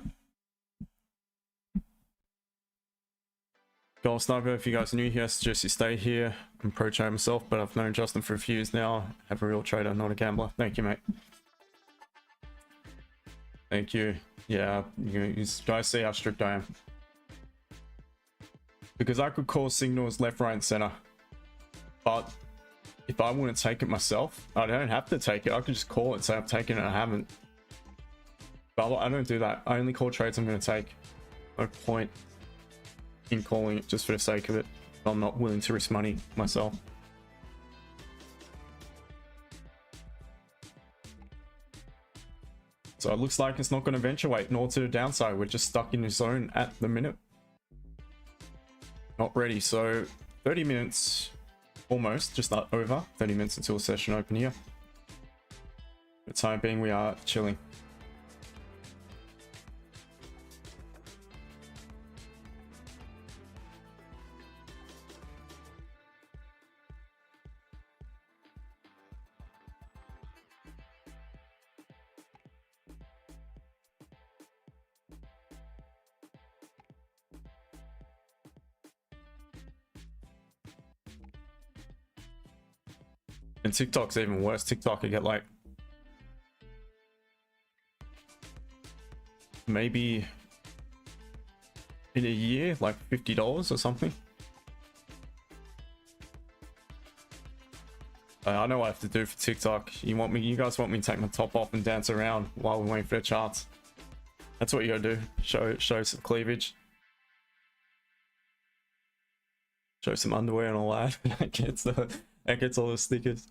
Speaker 1: Gold Sniper, if you guys are new here, I suggest you stay here. I'm pro trader myself, but I've known Justin for a few years now. I have a real trader, not a gambler. Thank you, mate. Thank you. Yeah, you guys see how strict I am. Because I could call signals left, right, and center. But if I want to take it myself, I don't have to take it. I could just call it and say I've taken it and I haven't. But I don't do that. I only call trades I'm going to take. No point in calling it just for the sake of it. I'm not willing to risk money myself. So it looks like it's not going to eventuate, nor to the downside. We're just stuck in the zone at the minute. Not ready. So 30 minutes almost, just over 30 minutes until session open here. For the time being, we are chilling. And TikTok's even worse. TikTok, I get like maybe in a year, like $50 or something. I know what I have to do for TikTok. You guys want me to take my top off and dance around while we're waiting for the charts. That's what you gotta do. Show some cleavage. Show some underwear and all that. That gets all the stickers.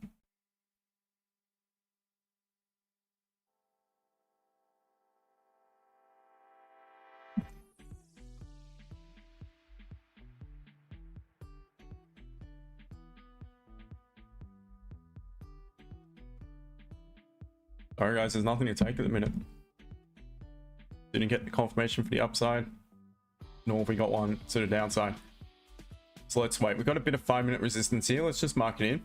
Speaker 1: Alright guys, there's nothing to take at the minute. Didn't get the confirmation for the upside, nor have we got one to the downside. So let's wait. We've got a bit of 5-minute resistance here. Let's just mark it in.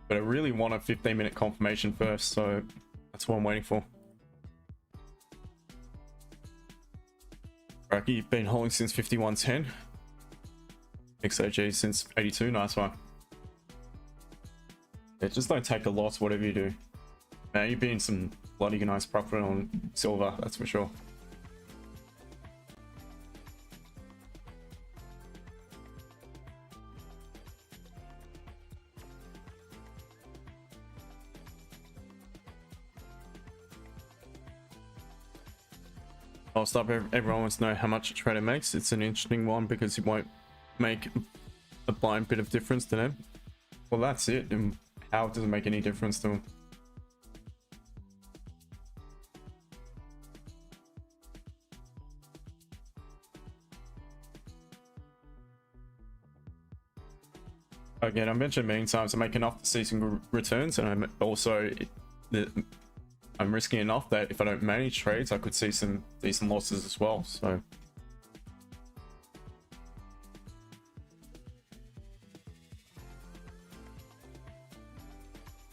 Speaker 1: But I really want a 15-minute confirmation first, so that's what I'm waiting for. Rocky, you've been holding since 51.10. XAUUSD since 82, nice one. Yeah, just don't take a loss, whatever you do. Man, you've been some bloody nice profit on silver, that's for sure. I'll stop. Everyone wants to know how much a trader makes. It's an interesting one because it won't make a blind bit of difference to them. Well, that's it. And how does it make any difference to them? Again, I mentioned many times I make enough to see some returns, and I'm also I'm risking enough that if I don't manage trades, I could see some decent losses as well. So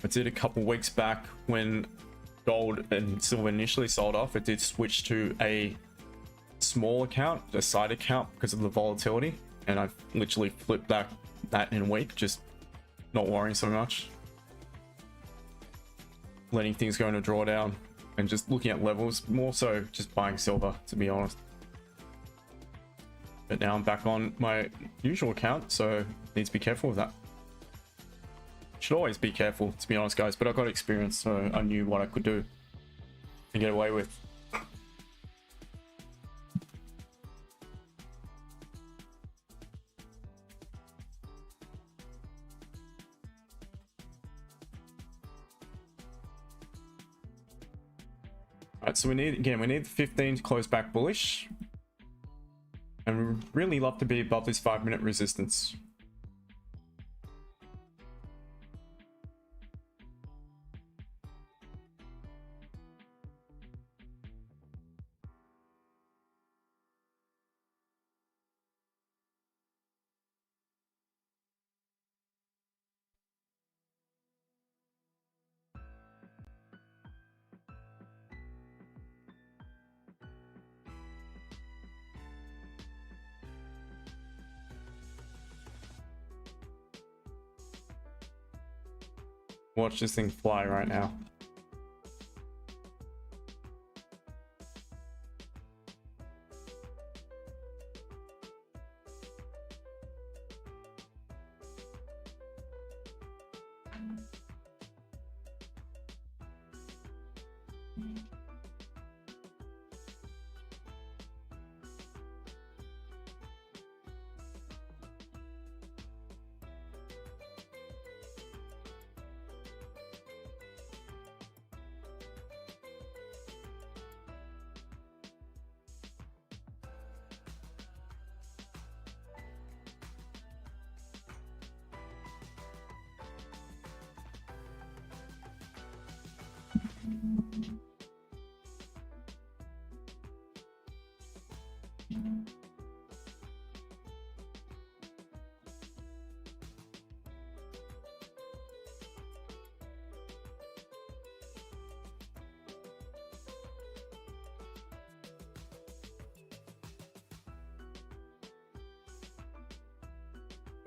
Speaker 1: I did a couple weeks back when gold and silver initially sold off. It did switch to a small account, a side account, because of the volatility, and I've literally flipped that in a week, just not worrying so much, letting things go into drawdown and just looking at levels, more so just buying silver, to be honest. But now I'm back on my usual account, so need to be careful with that. Should always be careful, to be honest, guys, but I got experience, so I knew what I could do to get away with. Alright, so we need the 15 to close back bullish, and we really love to be above this 5-minute resistance. Watch this thing fly right now.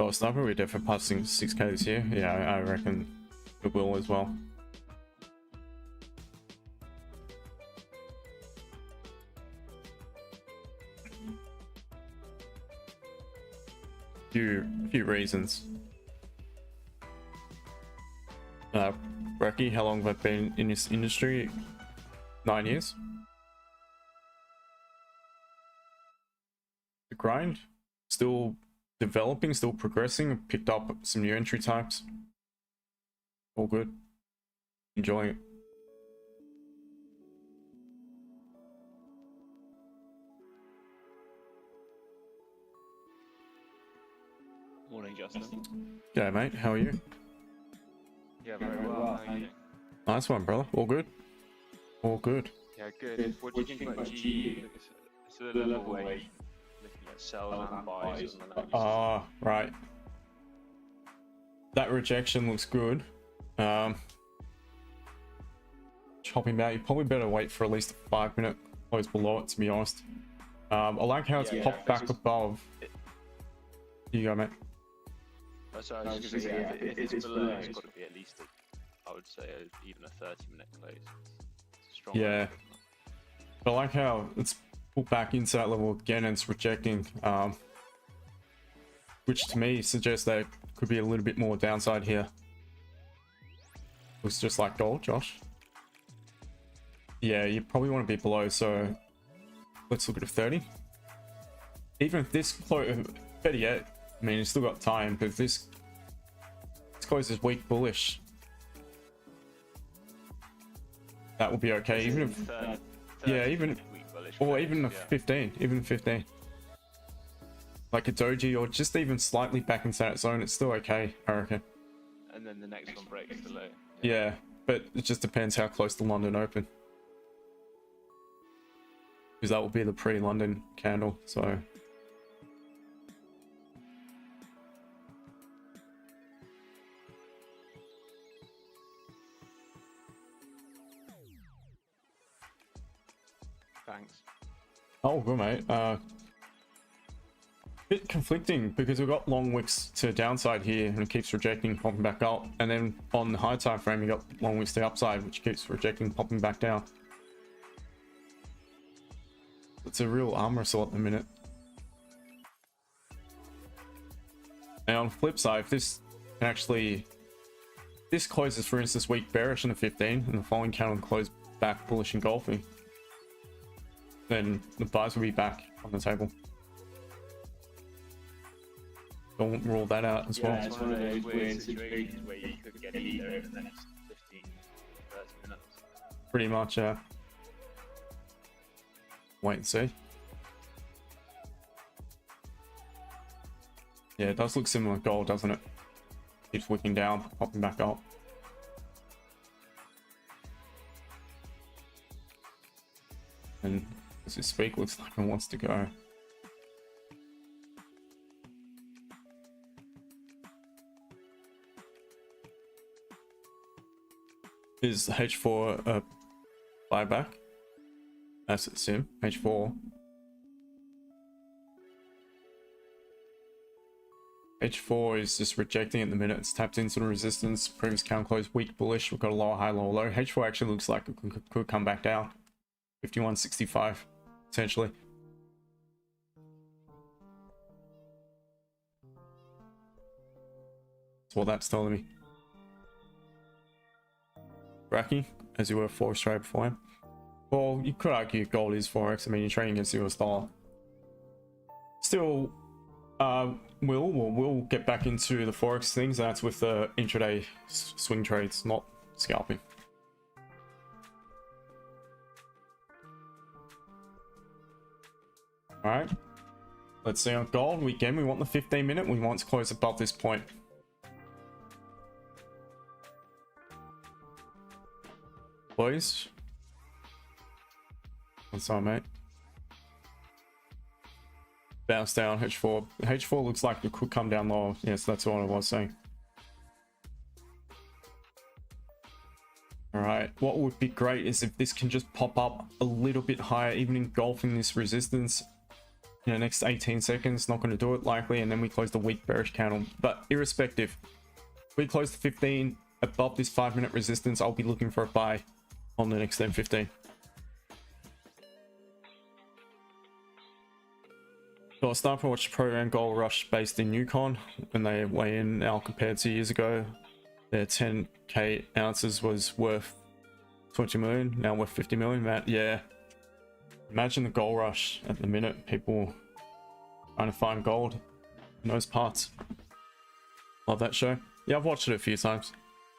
Speaker 1: Oh, sniper, we're definitely passing 6k this year. Yeah, I reckon it will as well. Few reasons. Rocky, how long have I been in this industry? 9 years. The grind, still developing, still progressing. Picked up some new entry types. All good. Enjoying it.
Speaker 2: Morning, Justin.
Speaker 1: G'day, mate. How are you?
Speaker 2: Yeah, very well. How are you doing?
Speaker 1: Nice one, brother. All good. All good.
Speaker 2: Yeah, good. What do you think about GE? It's a level where you're looking at sells and buys.
Speaker 1: Ah, right. That rejection looks good. Chopping back, you probably better wait for at least a 5-minute close below it, to be honest. I like how it's popped back above. Here you go, mate.
Speaker 2: So I was just gonna say, if it's below, it's got to be at least, I would say, even a 30-minute close. It's a strong
Speaker 1: Yeah. But I like how it's pulled back into that level again and it's rejecting, which to me suggests that it could be a little bit more downside here. Looks just like gold, Josh. Yeah, you probably want to be below, so let's look at a 30. Even if this close, better yet, I mean, it's still got time, but if this close is weak bullish, that will be okay. Even if, yeah, even, or even a 15, even 15. Like a doji, or just even slightly back into that zone, it's still okay, I reckon.
Speaker 2: And then the next one breaks the low.
Speaker 1: Yeah, but it just depends how close to London open. Because that will be the pre-London candle, so.
Speaker 2: Thanks.
Speaker 1: Oh, good, mate. Bit conflicting because we've got long wicks to downside here and it keeps rejecting, popping back up, and then on the high time frame you got long wicks to upside, which keeps rejecting, popping back down. It's a real arm wrestle at the minute. Now on the flip side, if this can actually, this closes for instance weak bearish in the 15 and the following candle close back bullish engulfing, then the buys will be back on the table. Don't rule that out as well.
Speaker 2: It's one of those weird situations where you could get either in the next 15, 30 minutes.
Speaker 1: Pretty much, wait and see. Yeah, it does look similar to gold, doesn't it? Keeps wicking down, popping back up. And as we speak, looks like it wants to go. Is H4 a buyback? Asset sim, H4. H4 is just rejecting at the minute. It's tapped into the resistance. Previous count close weak bullish. We've got a lower high, lower low. H4 actually looks like it could come back down. 51.65 potentially. That's what that's telling me. Racky, as you were Forex trade before him. Well, you could argue gold is Forex. I mean, you're trading against US dollar. Still, we'll get back into the Forex things. That's with the intraday swing trades, not scalping. All right, let's see on gold. We want the 15-minute. We want to close above this point. Please. What's up, mate? Bounce down, H4. H4 looks like it could come down lower. Yes, that's what I was saying. Alright, what would be great is if this can just pop up a little bit higher, even engulfing this resistance in the next 18 seconds. Not going to do it likely, and then we close the weak bearish candle. But irrespective, if we close the 15 above this 5-minute resistance, I'll be looking for a buy on the next M15. So I started to watch the program Gold Rush based in Yukon when they weigh in now compared to years ago. Their 10k ounces was worth 20 million, now worth 50 million. Matt, yeah. Imagine the Gold Rush at the minute, people trying to find gold in those parts. Love that show. Yeah, I've watched it a few times.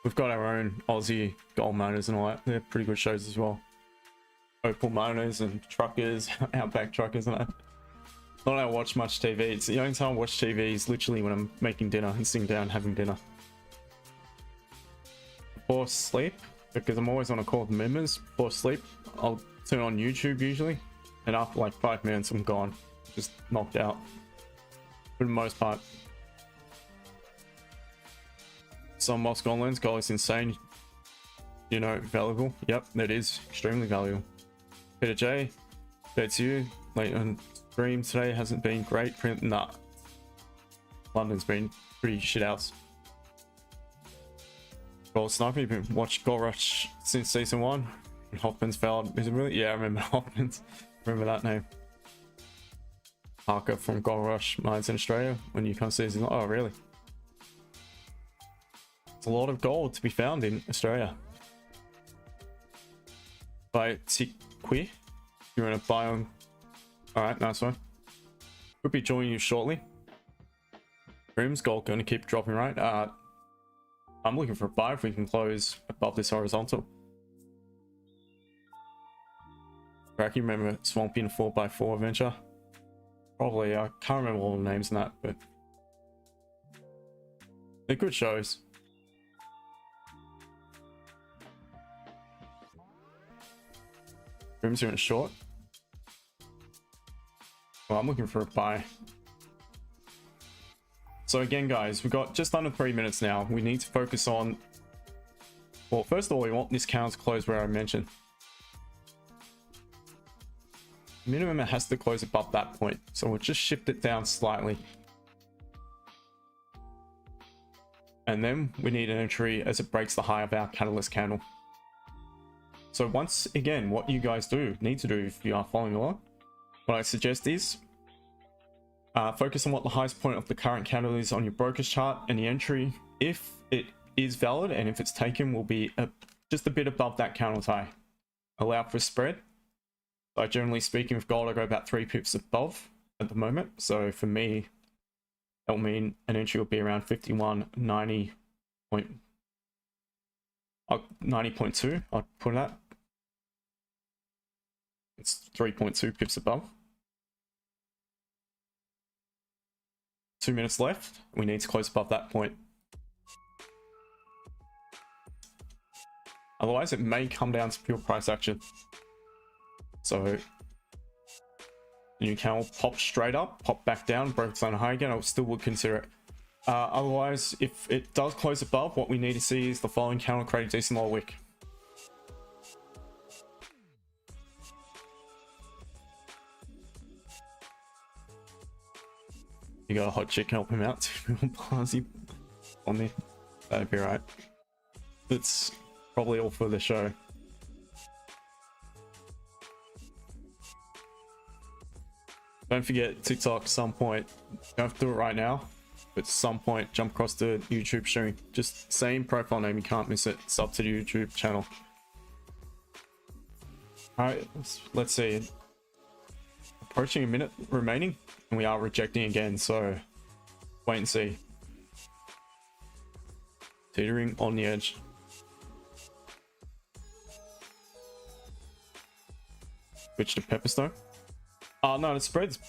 Speaker 1: We've got our own Aussie gold miners and all that. They're pretty good shows as well. Opal miners and truckers, outback truckers and that. Not that I watch much TV. It's the only time I watch TV is literally when I'm making dinner and sitting down having dinner. Before sleep, because I'm always on a call with members. Before sleep, I'll turn on YouTube usually, and after like 5 minutes, I'm gone, just knocked out. For the most part. some Moscow lens gold is insane, you know, valuable. Yep, that is extremely valuable. Peter J, that's you. Late on stream today hasn't been great. Print, nah. London's been pretty shit outs. Gold Sniper, you've been watching Gold Rush since season 1. And Hoffman's failed. Is it really? Yeah, I remember Hoffman's. Remember that name. Parker from Gold Rush mines in Australia when you come season. Oh, really? It's a lot of gold to be found in Australia. By Tiqui. You want to buy on? Alright, nice one. Could be joining you shortly. Grim's gold going to keep dropping, right? I'm looking for a buy if we can close above this horizontal. I can remember Swampy and 4x4 venture. Probably, I can't remember all the names in that, but they're good shows. Grim's here in a short. Well, I'm looking for a buy. So again, guys, we've got just under 3 minutes now. We need to focus on, well, first of all, we want this count to close where I mentioned. Minimum, it has to close above that point. So we'll just shift it down slightly. And then we need an entry as it breaks the high of our catalyst candle. So once again, what you guys need to do if you are following along, what I suggest is focus on what the highest point of the current candle is on your broker's chart, and the entry, if it is valid and if it's taken, will be just a bit above that candle's high. Allow for spread. So generally speaking, with gold, I go about 3 pips above at the moment. So for me, that will mean an entry will be around 51.90 90.2. I'll put that. It's 3.2 pips above. 2 minutes left. We need to close above that point. Otherwise, it may come down to pure price action. So you can pop straight up, pop back down, broke zone high again. I still would consider it. Otherwise, if it does close above, what we need to see is the following candle create a decent lower wick. You got a hot chick help him out. Blasi on there. That'd be right. That's probably all for the show. Don't forget TikTok some point. Don't have to do it right now, but some point jump across to YouTube streaming. Just same profile name, you can't miss it. Sub to the YouTube channel. Alright, let's see. Approaching a minute remaining, and we are rejecting again, so wait and see. Teetering on the edge. Switch to Pepperstone. No, the spread's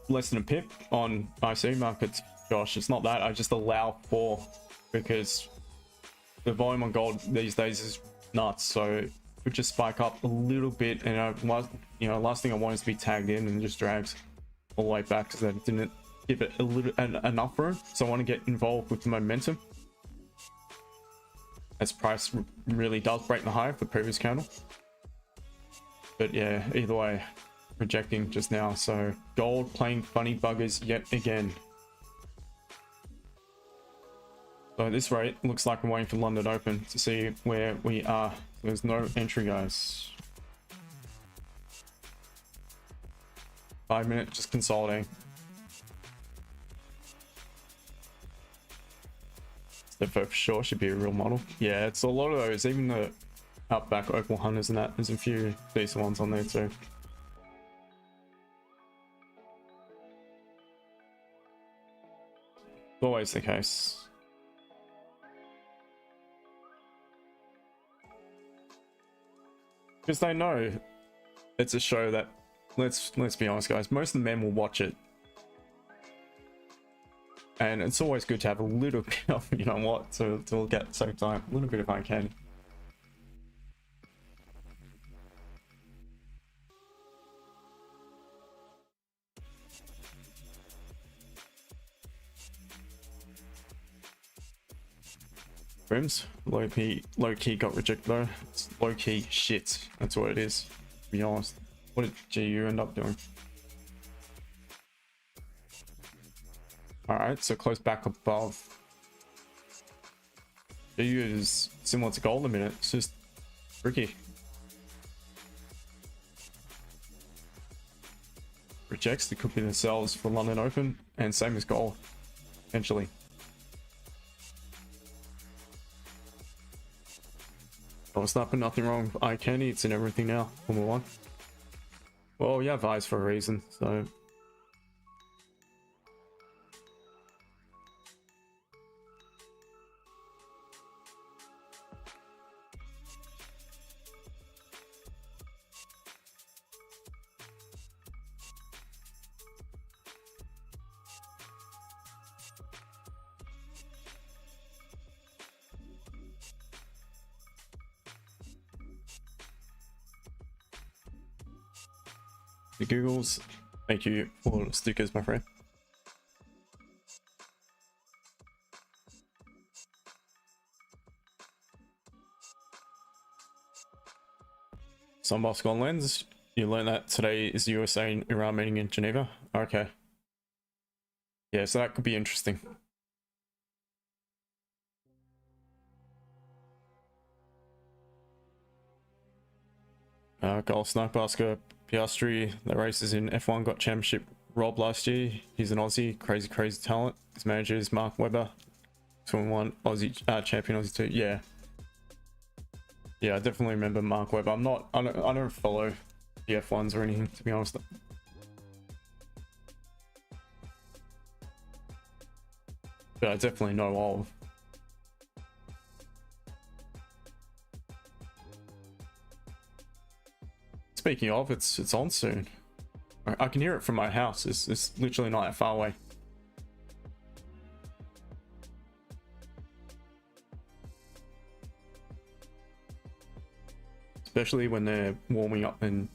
Speaker 1: less than a pip on IC markets, Josh. It's not that. I just allow for, because the volume on gold these days is nuts. So it would just spike up a little bit, and last thing I want is to be tagged in and just drags all the way back because I didn't give it enough room. So I want to get involved with the momentum as price really does break the high of the previous candle. But yeah, either way, rejecting just now. So gold playing funny buggers yet again. So at this rate, looks like I'm waiting for London Open to see where we are. There's no entry, guys. 5 minutes, just consolidating. Step for sure should be a real model. Yeah, it's a lot of those. Even the Outback Opal Hunters and that. There's a few decent ones on there too. Always the case. Because they know it's a show that, let's be honest, guys, most of the men will watch it. And it's always good to have a little bit of, you know what, to look at the same time. A little bit if I can. Frims, low key got rejected though. It's low key shit. That's what it is, to be honest. What did GU end up doing? Alright, so close back above. GU is similar to gold a minute. It's just tricky. Rejects the could be themselves for London Open, and same as gold, potentially. Oh, it's not nothing wrong with eye candy, it's in everything now. Formula 1. Well, you have eyes for a reason, so. The Googles, thank you for the stickers, my friend. Sunbox on lens. You learned that today is the USA and Iran meeting in Geneva. Okay. Yeah, so that could be interesting. Goal Sniper Oscar Piastri, the races in F1 got championship robbed last year. He's an Aussie, crazy talent. His manager is Mark Webber, 2-1 Aussie champion Aussie 2. Yeah, I definitely remember Mark Webber. I don't follow the F1s or anything, to be honest. But I definitely know of. Speaking of, it's on soon. I can hear it from my house. It's literally not that far away. Especially when they're warming up and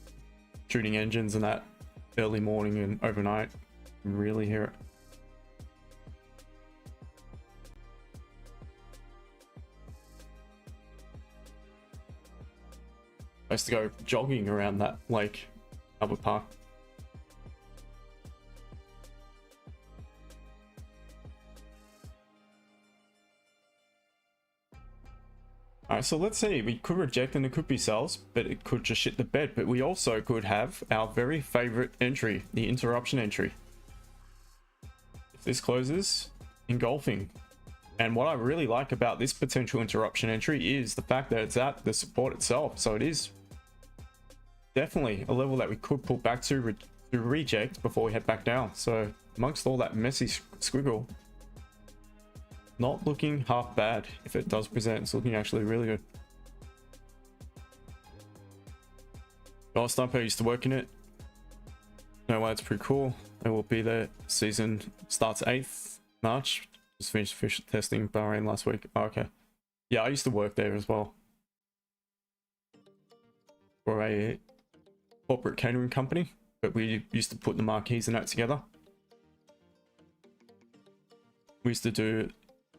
Speaker 1: shooting engines and that early morning and overnight. You can really hear it. I used to go jogging around that lake, Albert Park. Alright, so let's see. We could reject and it could be sells, but it could just shit the bed. But we also could have our very favorite entry, the interruption entry. If this closes, engulfing. And what I really like about this potential interruption entry is the fact that it's at the support itself. So it is definitely a level that we could pull back to reject before we head back down. So amongst all that messy squiggle, not looking half bad. If it does present, it's looking actually really good. Gold Sniper used to work in it. No way, it's pretty cool. It will be there. Season starts 8th March. Just finished official testing Bahrain last week. Oh, okay. Yeah, I used to work there as well. For a corporate catering company, but we used to put the marquees and that together. We used to do,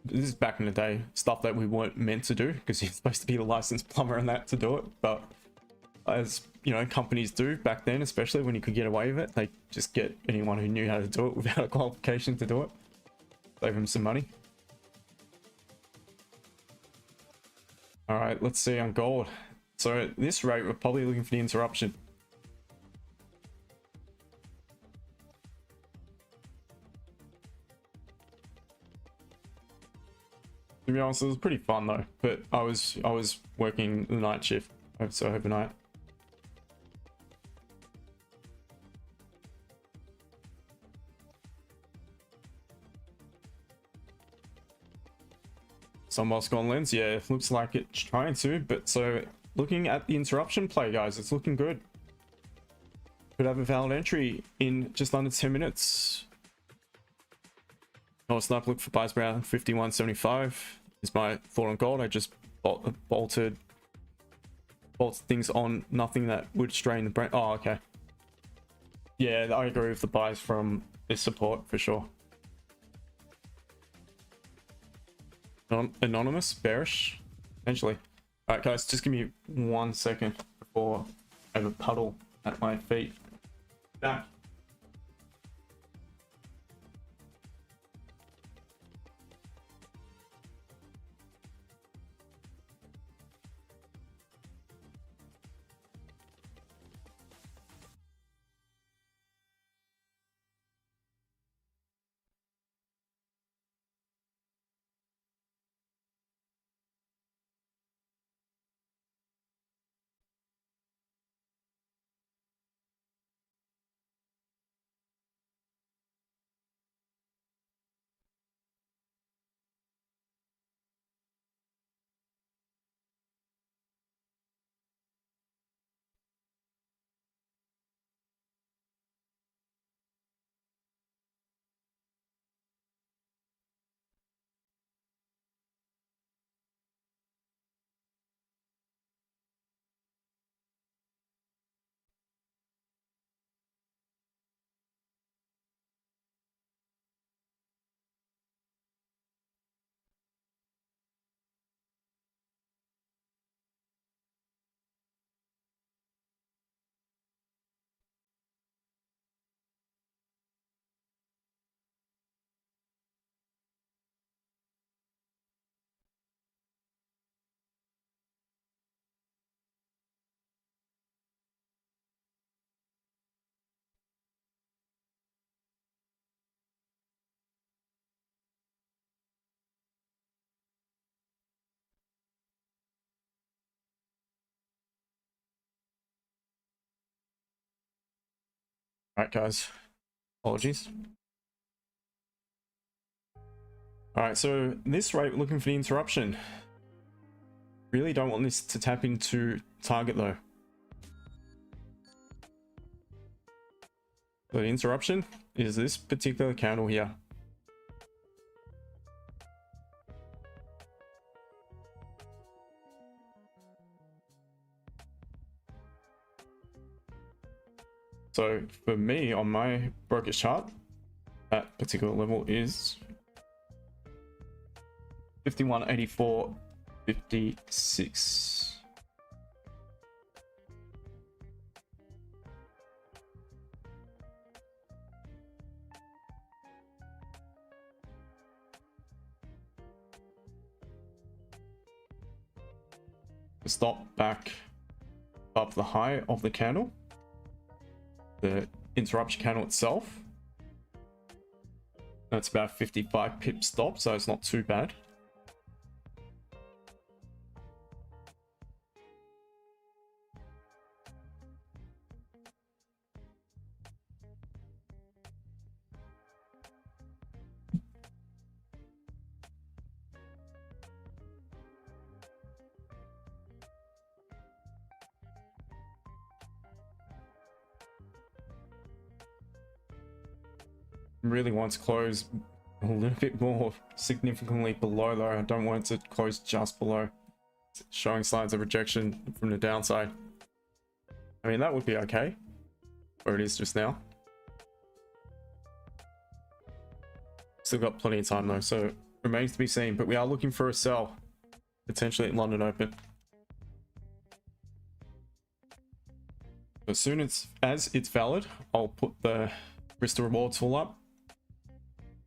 Speaker 1: this is back in the day, stuff that we weren't meant to do because you're supposed to be a licensed plumber and that to do it, but as you know, companies do back then, especially when you could get away with it, they just get anyone who knew how to do it without a qualification to do it. Save them some money. All right, let's see on gold. So at this rate, we're probably looking for the interruption. To be honest, it was pretty fun though, but I was working the night shift, so overnight. Some Moscow lens, yeah, it looks like it's trying to, but so looking at the interruption play, guys, it's looking good. Could have a valid entry in just under 10 minutes. Oh, Sniper look for buys around 51.75 is my thought on gold. I just bolted things on nothing that would strain the brain. Oh, okay. Yeah, I agree with the buys from this support for sure. Anonymous, bearish, potentially. All right, guys, just give me 1 second before I have a puddle at my feet. Back. All right, guys. Apologies. All right, so this rate, looking for the interruption. Really don't want this to tap into target though. So the interruption is this particular candle here. So for me on my brokerage chart, that particular level is 51.84.56. Stop back above the high of the candle, the interruption candle itself. That's about 55 pip stop, so it's not too bad. Really want to close a little bit more significantly below though. I don't want it to close just below. It's showing signs of rejection from the downside. I mean, that would be okay where it is just now. Still got plenty of time though, so remains to be seen, but we are looking for a sell potentially at London Open. As soon as it's valid, I'll put the risk to reward tool up.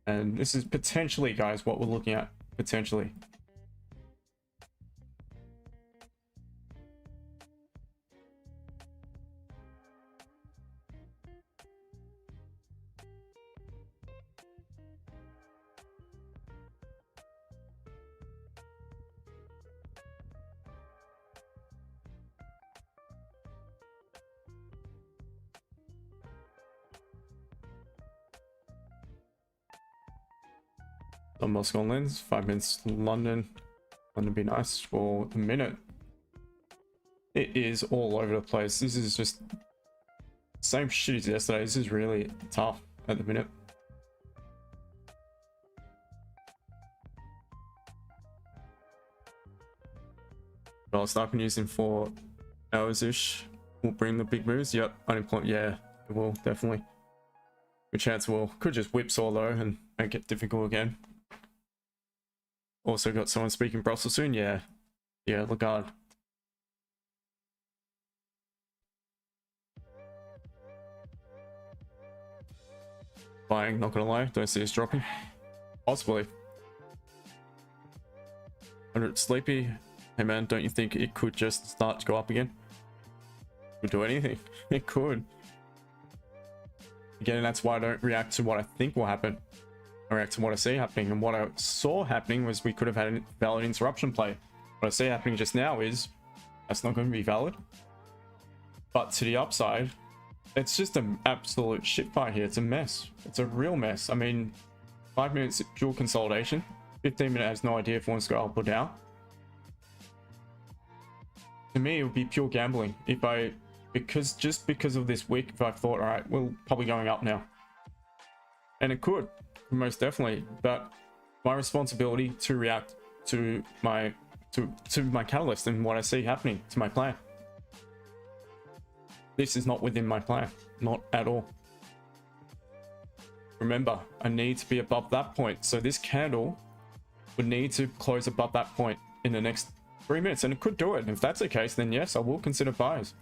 Speaker 1: And this is potentially, guys, what we're looking at. Potentially. Moscow lens, 5 minutes London. London be nice for a minute. It is all over the place. This is just same shit as yesterday. This is really tough at the minute. Well, I've been using for hours-ish. Will bring the big moves. Yep, unemployment. Yeah, it will definitely. Good chance it will. Could just whipsaw though and make it difficult again. Also got someone speaking Brussels soon. Yeah, Lagarde. Buying, not gonna lie, don't see us dropping. Possibly. 100 sleepy. Hey man, don't you think it could just start to go up again? Could do anything. It could. Again, that's why I don't react to what I think will happen. I react to what I see happening. And what I saw happening was we could have had a valid interruption play. What I see happening just now is that's not going to be valid. But to the upside, it's just an absolute shit fight here. It's a mess. It's a real mess. I mean, 5 minutes pure consolidation. 15 minutes has no idea if it wants to go up or down. To me, it would be pure gambling if just because of this week, if I thought, all right, we're probably going up now. And it could, most definitely. But my responsibility to react to my catalyst and what I see happening to my plan. This is not within my plan, not at all. Remember, I need to be above that point. So this candle would need to close above that point in the next 3 minutes, and it could do it. If that's the case, then yes, I will consider buys.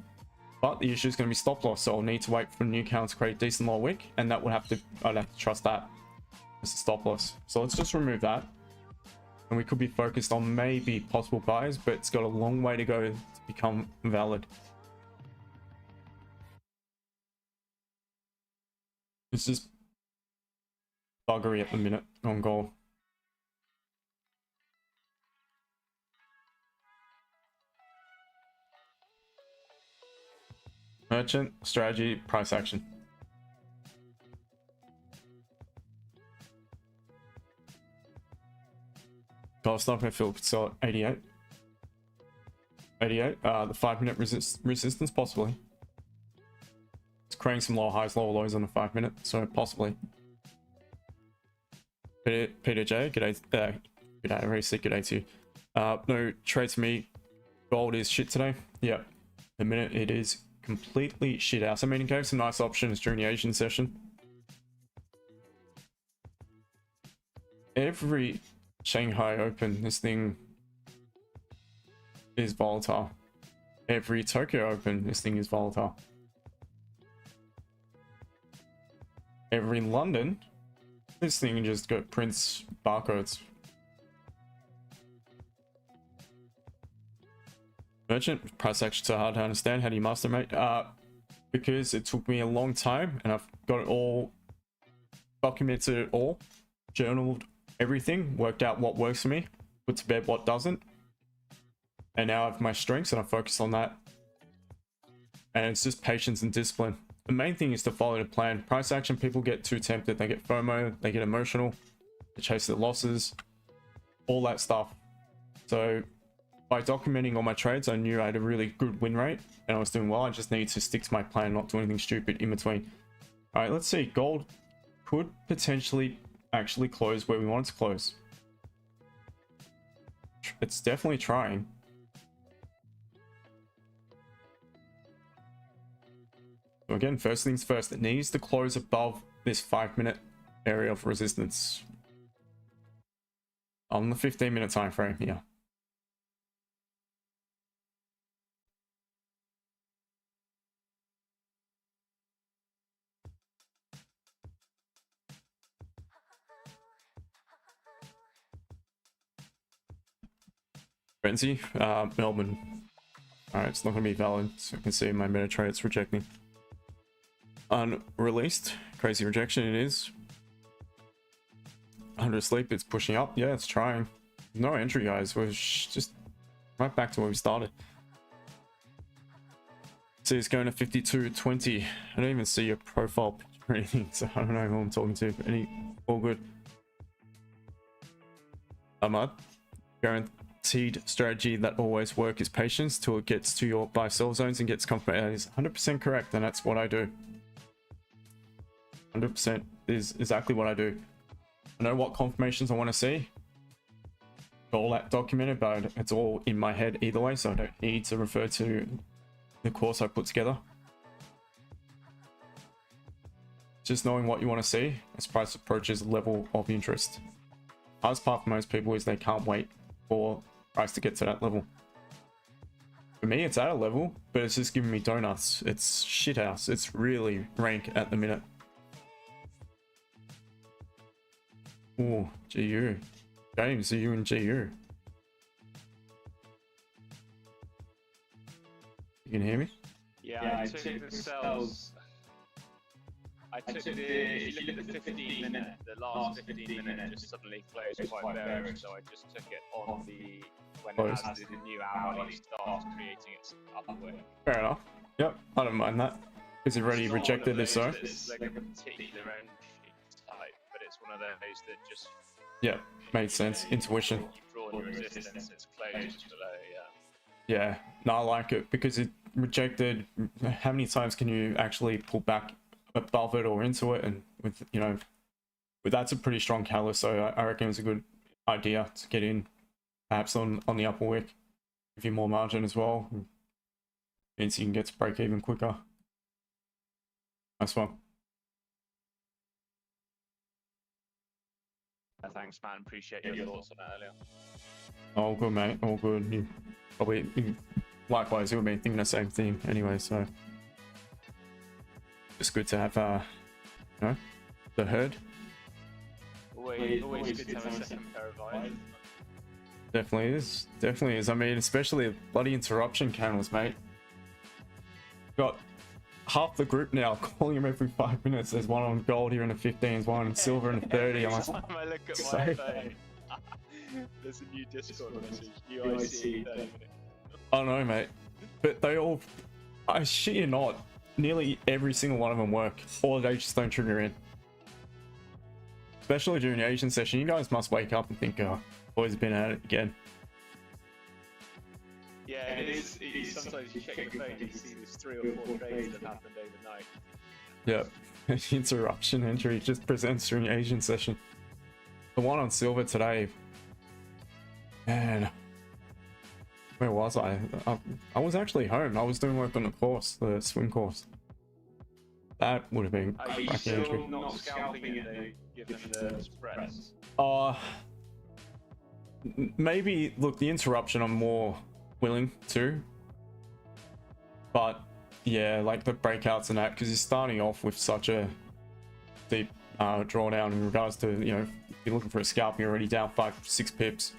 Speaker 1: But the issue is going to be stop loss, so I'll need to wait for new counts to create decent lower wick, and that would have to, I'd have to trust that as a stop loss. So let's just remove that, and we could be focused on maybe possible buys, but it's got a long way to go to become valid. It's just buggery at the minute on gold. Merchant, strategy, price action. Gold stock I feel could sell at 88. 88. The 5 minute resistance possibly. It's creating some lower highs, lower lows on the 5 minute, so possibly. Peter J, g'day. G'day, I already said g'day to you. No trades for me. Gold is shit today. Yep. The minute it is completely shit out. I mean, it gave some nice options during the Asian session. Every Shanghai Open, this thing is volatile. Every Tokyo Open, this thing is volatile. Every London, this thing just prints barcodes. Merchant, price action so hard to understand. How do you master, mate? Because it took me a long time and I've got it all documented, it all journaled everything, worked out what works for me, put to bed what doesn't, and now I have my strengths and I focus on that. And it's just patience and discipline. The main thing is to follow the plan. Price action, people get too tempted, they get FOMO, they get emotional, they chase their losses, all that stuff. So by documenting all my trades, I knew I had a really good win rate and I was doing well. I just need to stick to my plan, not do anything stupid in between. All right, let's see. Gold could potentially actually close where we want it to close. It's definitely trying. So again, first things first, it needs to close above this 5 minute area of resistance on the 15 minute time frame here. Frenzy, Melbourne. All right, it's not going to be valid. So you can see in my MetaTrader it's rejecting. Unreleased, crazy rejection it is. 100 sleep, it's pushing up. Yeah, it's trying. No entry, guys. We're just right back to where we started. See, it's going to 52.20. I don't even see your profile picture or anything, so I don't know who I'm talking to. All good. Ahmad, guaranteed strategy that always works is patience till it gets to your buy sell zones and gets confirmed. That is 100% correct, and that's what I do. 100% is exactly what I do. I know what confirmations I want to see. All that documented, but it's all in my head either way, so I don't need to refer to the course I put together. Just knowing what you want to see as price approaches level of interest. hardest part for most people is they can't wait for price to get to that level. For me, it's at a level, but it's just giving me donuts. It's shithouse. It's really rank at the minute. Oh, GU. James, are you in GU? You can hear me?
Speaker 2: Yeah, I took the cells. I took the, if you look at the 15 minute, the last 15 minute just suddenly closed quite bearish, so I just took it on the, when as the new hourly starts creating its upward.
Speaker 1: Fair enough. Yep, I don't mind that. Because you've already rejected this zone.
Speaker 2: It's like a particular entry type, but it's one of those that just...
Speaker 1: Yeah, made sense. Intuition.
Speaker 2: You've drawn your resistance, it's closed below, yeah.
Speaker 1: Yeah, no, I like it because it rejected. How many times can you actually pull back above it or into it? And with, you know, with that's a pretty strong catalyst, so I reckon it's a good idea to get in, perhaps on the upper wick, give you more margin as well. Means you can get to break even quicker. Nice one.
Speaker 2: Thanks, man. Appreciate your thoughts on that earlier.
Speaker 1: All good, mate. All good. You probably, likewise, you'll be thinking the same thing anyway, so it's good to have, you know, the herd.
Speaker 2: Always good to have a second pair of eyes.
Speaker 1: Definitely is. Definitely is. I mean, especially bloody interruption candles, mate. Got half the group now calling him every 5 minutes. There's one on gold here in the 15s, one on silver in the 30. I'm like,
Speaker 2: every time I look at my phone, there's a new Discord message. New IC 30 minutes.
Speaker 1: I don't know, mate. But they all, I shit you not, nearly every single one of them work, or they just don't trigger in. Especially during the Asian session, you guys must wake up and think, oh, boys have been at it again.
Speaker 2: Yeah, it is. Sometimes you check your phone and you see there's 3 or 4 trades that happened overnight.
Speaker 1: Yep. Interruption entry just presents during the Asian session. The one on silver today, man, where was I? I was actually home. I was doing work on the course, the swim course. That would have been
Speaker 2: cracking entry. Are you still not scalping it given the spreads?
Speaker 1: Maybe, look, the interruption I'm more willing to, but yeah, like the breakouts and that, because you're starting off with such a deep drawdown in regards to, you know, if you're looking for a scalp, you're already down 5-6 pips.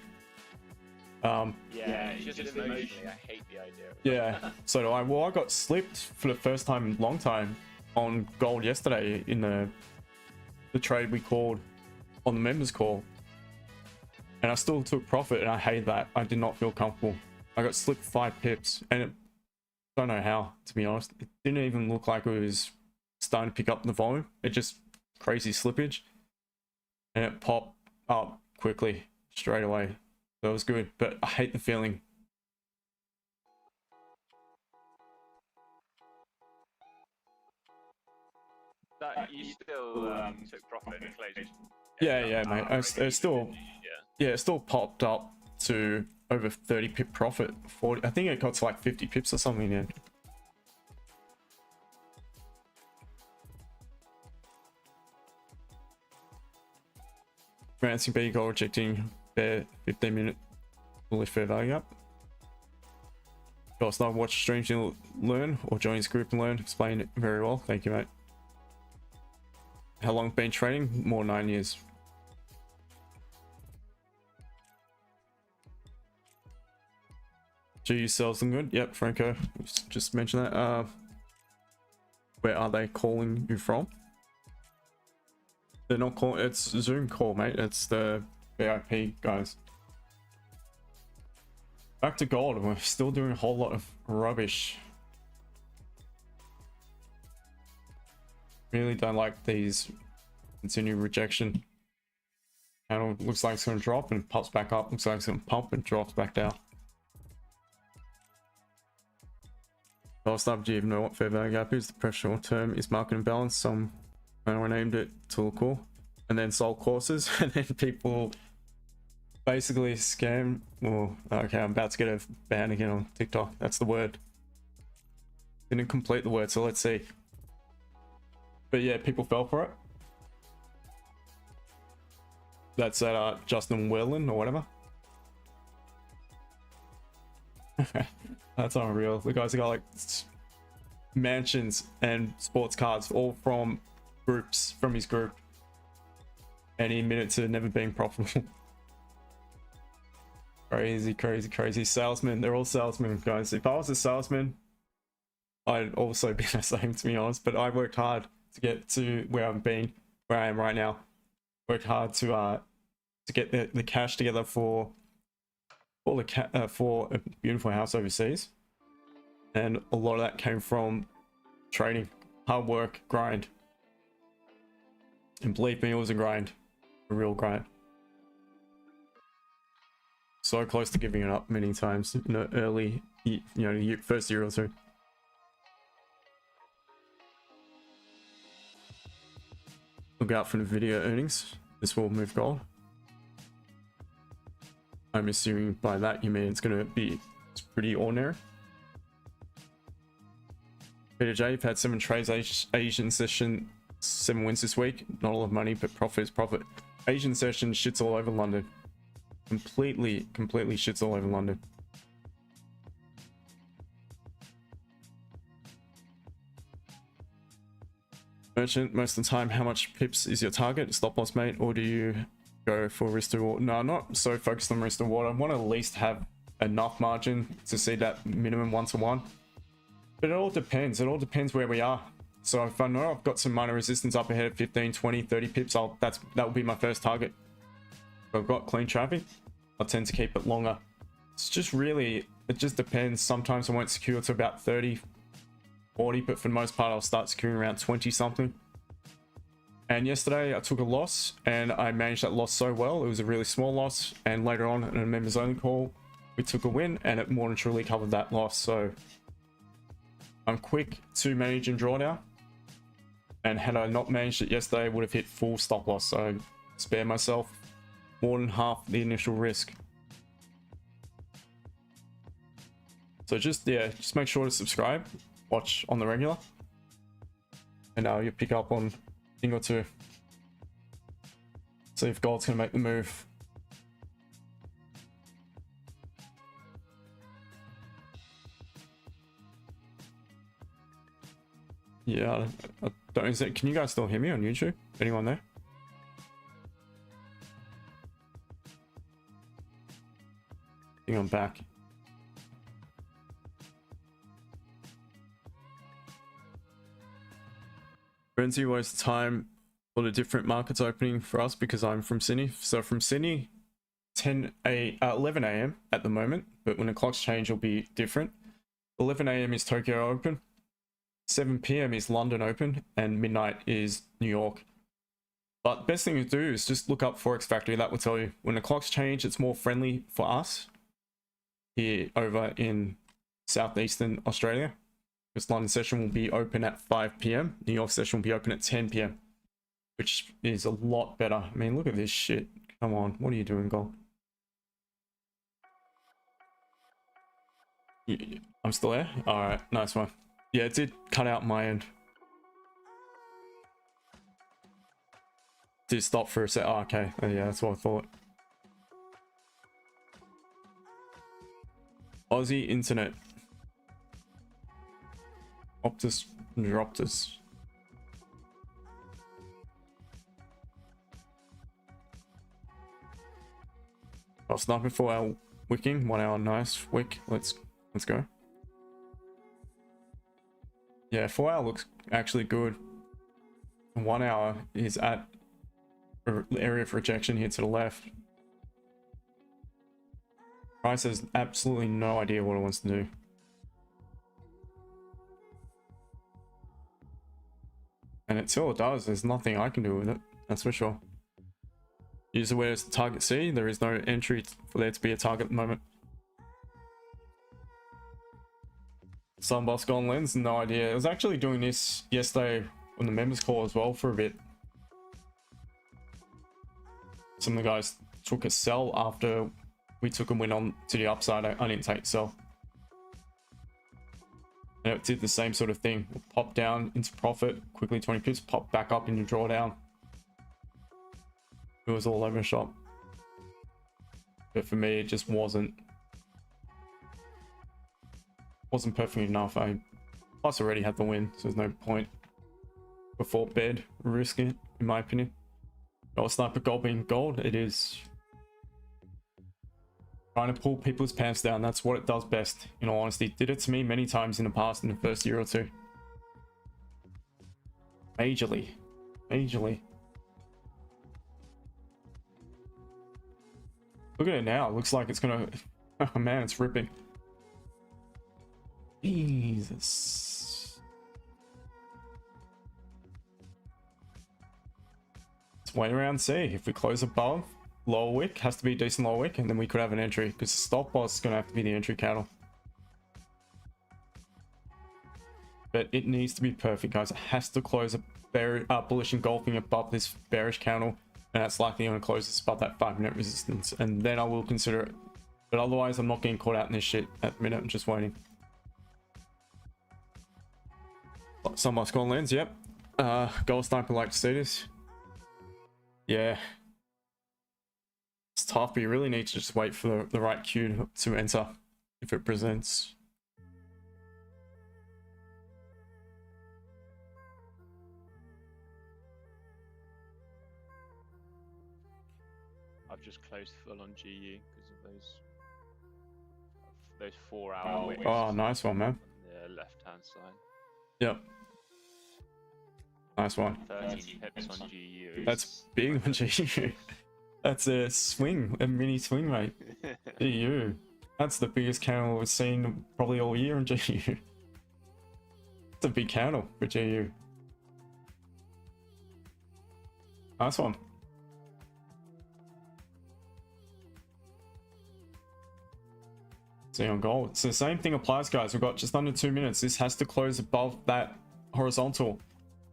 Speaker 2: Yeah, just emotionally, I hate the idea.
Speaker 1: Yeah, so do I. Well, I got slipped for the first time in a long time on gold yesterday in the trade we called on the members call, and I still took profit, and I hate that. I did not feel comfortable. I got slipped 5 pips, and it, don't know how, to be honest. It didn't even look like it was starting to pick up the volume. It just crazy slippage, and it popped up quickly straight away. So it was good, but I hate the feeling.
Speaker 2: That you still took profit in closing.
Speaker 1: Yeah, mate. It's still, yeah, it still popped up to over 30 pip profit. 40. I think it got to like 50 pips or something then. Advancing B goal rejecting bear 15-minute bullish fair value up. Guys, not watch streams you'll learn, or join his group and learn. Explain it very well. Thank you, mate. How long been trading? More 9 years. GU sells them good. Yep, Franco just mentioned that. Where are they calling you from? They're not calling. It's Zoom call, mate. It's the VIP guys. Back to gold. We're still doing a whole lot of rubbish. Really don't like these continued rejection. Panel looks like it's going to drop and pops back up. Looks like it's going to pump and drops back down. Last up, do you even know what fair value gap is? The pressure short term is market imbalance. Some named it to look cool, and then sold courses, and then people basically scam. Well, okay, I'm about to get a ban again on TikTok. That's the word. Didn't complete the word, so let's see. But yeah, people fell for it. That's at Justin Werlin or whatever. That's unreal. The guys have got like mansions and sports cards all from groups, from his group, and he admitted to never being profitable. Crazy salesmen. They're all salesmen, guys. If I was a salesman, I'd also be the same, to be honest. But I worked hard to get to where I've been, where I am right now. Worked hard to get the cash together for for a beautiful house overseas, and a lot of that came from trading, hard work, grind. And believe me, it was a grind, a real grind. So close to giving it up many times in the early, first year or two. Look out for the video earnings. This will move gold. I'm assuming by that you mean it's pretty ordinary. Peter J, you've had 7 trades, Asian session, 7 wins this week. Not a lot of money, but profit is profit. Asian session shits all over London. Completely shits all over London. Merchant, most of the time, how much pips is your target? Stop loss, mate, or do you go for risk to reward? No, I'm not so focused on risk to reward. I want to at least have enough margin to see that minimum 1-to-1. But it all depends. It all depends where we are. So if I know I've got some minor resistance up ahead of 15, 20, 30 pips, that will be my first target. If I've got clean traffic, I tend to keep it longer. It's just really, it just depends. Sometimes I won't secure to about 30, 40, but for the most part, I'll start securing around 20 something. And yesterday I took a loss and I managed that loss so well. It was a really small loss. And later on in a members only call, we took a win and it more than truly covered that loss. So I'm quick to manage and draw now. And had I not managed it yesterday, I would have hit full stop loss. So I spare myself more than half the initial risk. So just make sure to subscribe, watch on the regular, and you'll pick up on a thing or two. See if gold's gonna make the move. Yeah, I don't. Can you guys still hear me on YouTube? Anyone there? I think I'm back. Frenzy wastes time for the different markets opening for us because I'm from Sydney. So from Sydney, 11 a.m. at the moment, but when the clocks change, it'll be different. 11 a.m. is Tokyo open. 7 p.m. is London open, and midnight is New York. But best thing to do is just look up Forex Factory. That will tell you when the clocks change. It's more friendly for us here over in southeastern Australia. This London session will be open at 5 p.m. New York session will be open at 10 p.m. which is a lot better. I mean, look at this shit. Come on, what are you doing, Gold? I'm still there. All right, nice one. Yeah, it did cut out my end. Did stop for a sec. Oh, okay. Yeah, that's what I thought. Aussie internet. Optus Droptus. I'll start before our wicking. 1 hour, nice wick. Let's go. Yeah, 4 hour looks actually good. 1 hour is at the area of rejection here to the left. Price has absolutely no idea what it wants to do. And until it does, there's nothing I can do with it. That's for sure. User where is the target C? There is no entry for there to be a target at the moment. Sunboss Gone Lens, no idea. I was actually doing this yesterday on the members call as well for a bit. Some of the guys took a sell after we took a win on to the upside. I didn't take sell. And it did the same sort of thing. Pop down into profit, quickly 20 pips, pop back up into drawdown. it was all over the shop. But for me, it just wasn't perfect enough. I plus already had the win, so there's no point before bed risking it, in my opinion. Gold sniper gold being gold, it is trying to pull people's pants down. That's what it does best, in all honesty. Did it to me many times in the past, in the first year or two. Majorly. Look at it now. It looks like it's gonna... Oh man, it's ripping. Jesus. Let's wait around and see. If we close above, lower wick, has to be a decent lower wick, and then we could have an entry, because the stop loss is going to have to be the entry candle. But it needs to be perfect, guys. It has to close a bullish engulfing above this bearish candle, and that's likely going to close this above that 5-minute resistance, and then I will consider it. But otherwise, I'm not getting caught out in this shit at the minute. I'm just waiting. Some of my score lens, yep. Gold sniper like to see this. Yeah. It's tough, but you really need to just wait for the right cue to enter if it presents.
Speaker 2: I've just closed full on GU because of those 4-hour wicks.
Speaker 1: Oh, nice one, man.
Speaker 2: On the left-hand side.
Speaker 1: Yep. Nice one.
Speaker 2: 13 pips on GU.
Speaker 1: That's big on GU. That's a swing, a mini swing, mate. GU. That's the biggest candle we've seen probably all year in GU. It's a big candle for GU. Nice one. See on gold. So the same thing applies, guys. We've got just under 2 minutes. This has to close above that horizontal,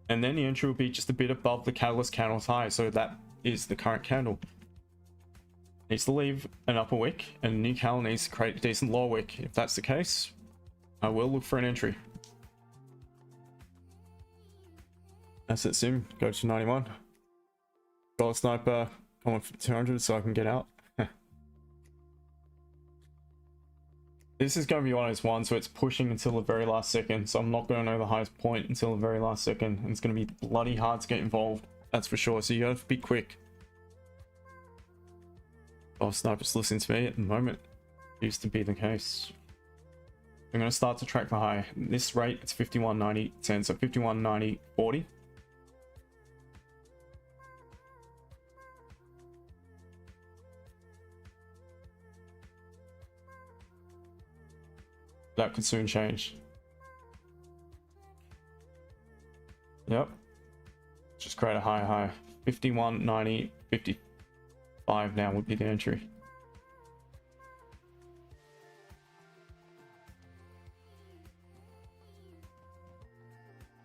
Speaker 1: and then the entry will be just a bit above the catalyst candle's high. So that is the current candle. Needs to leave an upper wick, and a new candle needs to create a decent lower wick. If that's the case, I will look for an entry. Asset sim, go to 91. Gold sniper, come on for 200 so I can get out. This is going to be one of those ones where it's pushing until the very last second, so I'm not going to know the highest point until the very last second, and it's going to be bloody hard to get involved, that's for sure, so you have to be quick. Oh, sniper's listening to me at the moment. Used to be the case. I'm going to start to track the high. This rate, it's 51.90.10, so 51.90.40. That could soon change. Yep. Just create a high. 51.90.55 now would be the entry.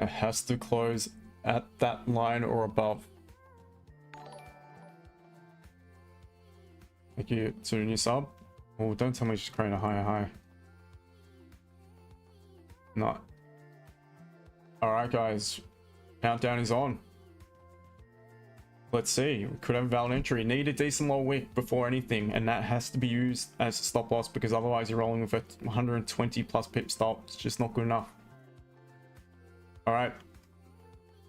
Speaker 1: It has to close at that line or above. Thank you to the new sub. Oh, don't tell me just create a high. No. Alright guys, countdown is on. Let's see, we could have a valid entry. Need a decent low wick before anything, and that has to be used as a stop loss, because otherwise you're rolling with a 120 plus pip stop. It's just not good enough. Alright,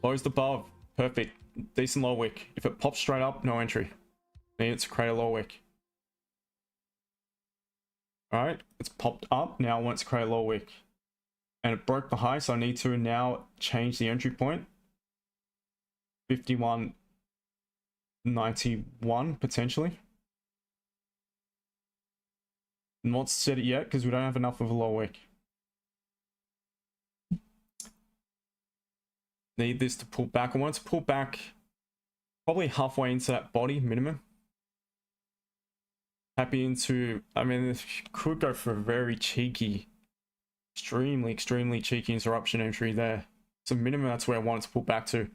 Speaker 1: closed above, perfect, decent low wick. If it pops straight up, no entry. Need it to create a low wick. Alright, it's popped up, now I want it to create a low wick. And it broke the high, so I need to now change the entry point. 51.91 potentially. Not set it yet because we don't have enough of a low wick. Need this to pull back. I want it to pull back probably halfway into that body minimum. Happy into, I mean, it could go for a very cheeky, extremely cheeky interruption entry there. So minimum, that's where I want it to pull back to.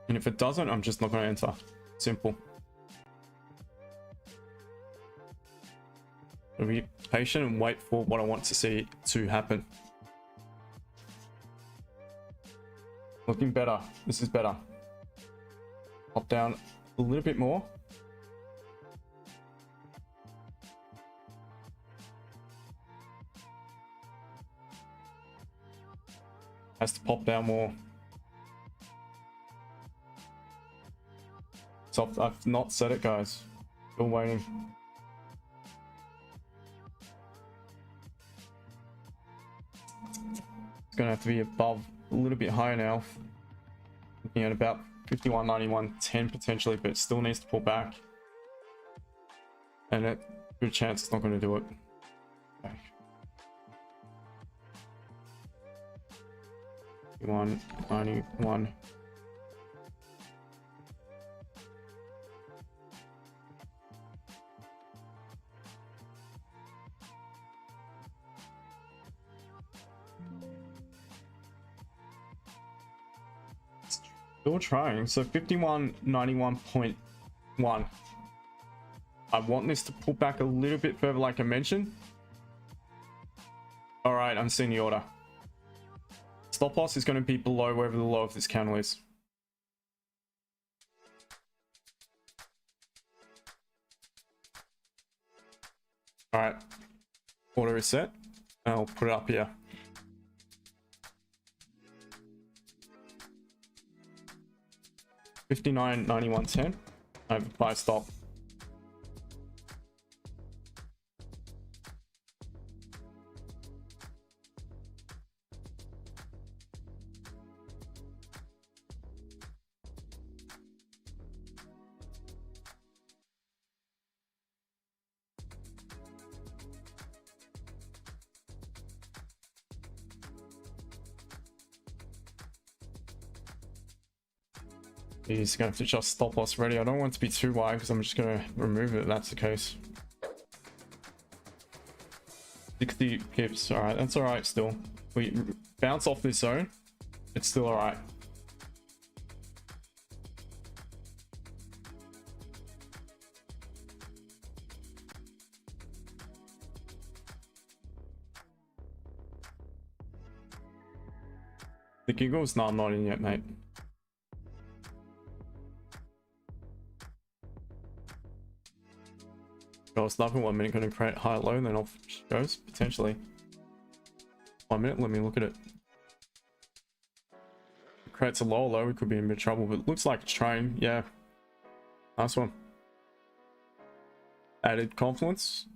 Speaker 1: And if it doesn't, I'm just not going to enter. Simple. I'll be patient and wait for what I want to see to happen. Looking better. This is better. Pop down a little bit more. Has to pop down more. So I've not set it, guys. Still waiting. It's gonna have to be above a little bit higher now. Looking at about 51.91.10 potentially, but it still needs to pull back. And a good chance it's not going to do it. Okay. 51.91. Still trying. So 51.91.1. I want this to pull back a little bit further, like I mentioned. All right, I'm seeing the order. Stop loss is going to be below wherever the low of this candle is. All right, order is set. I'll put it up here. $59.91.10. I have a buy stop. He's going to have to just stop loss ready. I don't want it to be too wide because I'm just going to remove it if that's the case. 60 pips. All right, that's all right still. We bounce off this zone. It's still all right. The giggles? No, I'm not in yet, mate. I was nothing 1 minute going to create high low and then off goes potentially. 1 minute, let me look at it. If it creates a lower low, we could be in a bit of trouble, but it looks like it's trying. Yeah, nice one. Added confluence.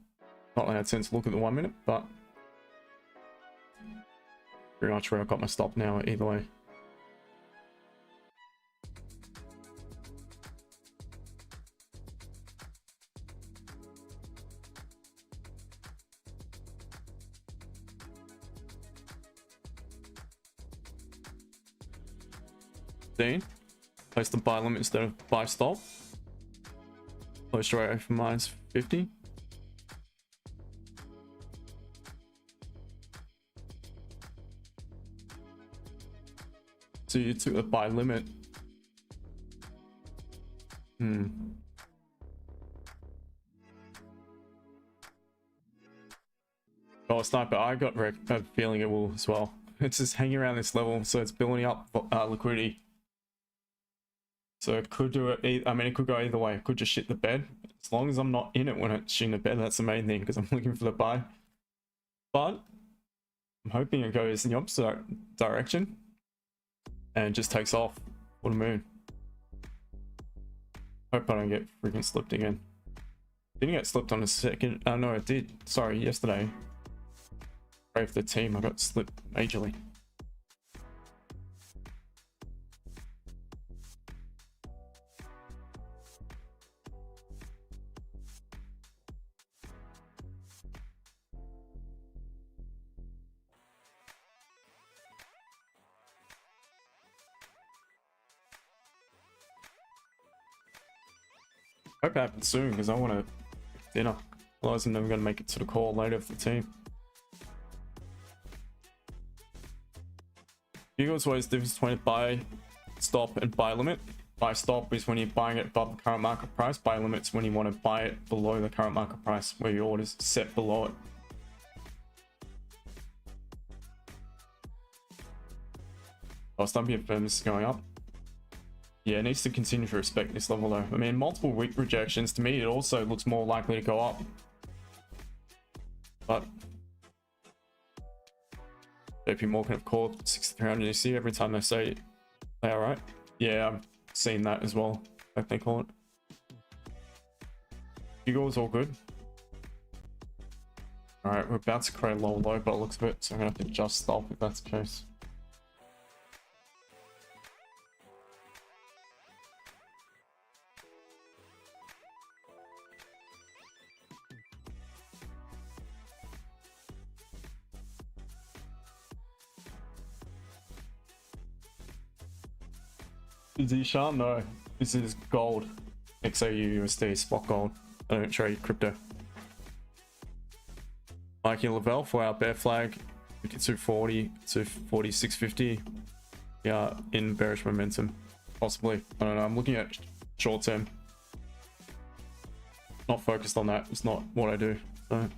Speaker 1: Not that I had sense to look at the 1 minute, but pretty much where I got my stop now either way. Place the buy limit instead of buy stop. Close rate for minus 50. So you took the buy limit. Oh, sniper, I got a feeling it will as well. It's just hanging around this level, so it's building up liquidity. So it could do it. I mean, it could go either way. It could just shit the bed. As long as I'm not in it when it's shitting the bed, that's the main thing, because I'm looking for the buy. But I'm hoping it goes in the opposite direction and just takes off for the moon. Hope I don't get freaking slipped again. Didn't get slipped on the second. No, it did. Sorry, yesterday. Pray for the team. I got slipped majorly. Hope it happens soon because I want to dinner. Otherwise, I'm never going to make it to the call later for the team. Here's what is the difference between buy, stop, and buy limit. Buy stop is when you're buying it above the current market price. Buy limit is when you want to buy it below the current market price, where your order's set below it. WFM is going up. Yeah, it needs to continue to respect this level though. I mean, multiple weak rejections, to me, it also looks more likely to go up. But JP Morgan have called 6300. You see every time they say they are right. Yeah, I've seen that as well, like they call it. Hugo is all good. Alright, we're about to create a low low, but it looks a bit, so I'm gonna have to just stop if that's the case. Zishan? No, this is gold. XAUUSD, spot gold. I don't trade crypto. Mikey Lavelle for our bear flag. 5240 to 4650. Yeah, in bearish momentum. Possibly. I don't know. I'm looking at short term. Not focused on that. It's not what I do. So.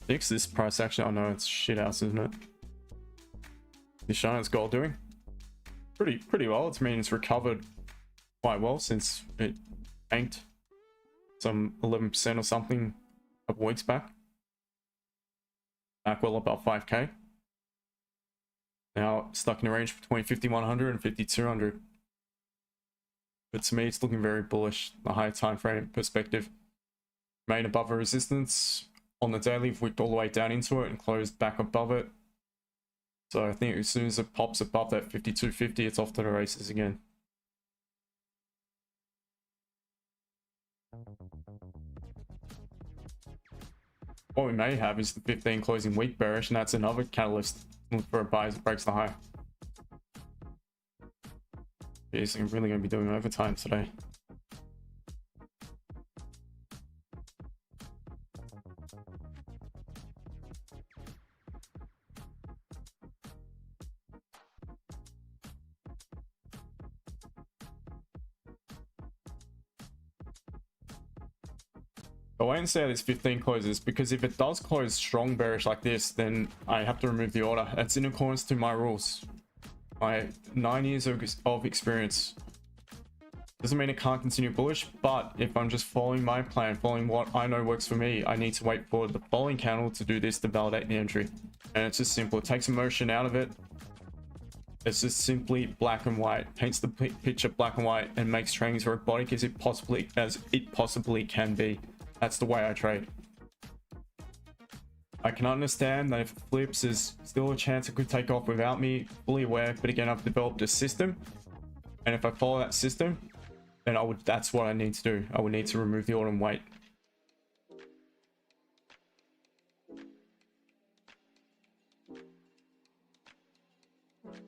Speaker 1: Fix this price action. I know it's shit house, isn't it? How's gold doing? Pretty well. It's mean it's recovered quite well since it tanked some 11% or something a couple weeks back. Back well above 5k. Now stuck in a range between 5100 and 5200. But to me, it's looking very bullish. The high time frame perspective. Remain above a resistance on the daily. We've wicked all the way down into it and closed back above it. So I think as soon as it pops above that 5250, it's off to the races again. What we may have is the 15 closing week bearish, and that's another catalyst for a buy as it breaks the high. Jeez, I'm really going to be doing overtime today. But wait and see how this 15 closes, because if it does close strong bearish like this, then I have to remove the order. That's in accordance to my rules. My 9 years of experience. Doesn't mean it can't continue bullish, but if I'm just following my plan, following what I know works for me, I need to wait for the following candle to do this to validate the entry. And it's just simple. It takes emotion out of it. It's just simply black and white. Paints the picture black and white and makes trading as robotic as it possibly can be. That's the way I trade. I can understand that if it flips, there's still a chance it could take off without me, fully aware. But again, I've developed a system, and if I follow that system, then that's what I need to do. I would need to remove the order and wait.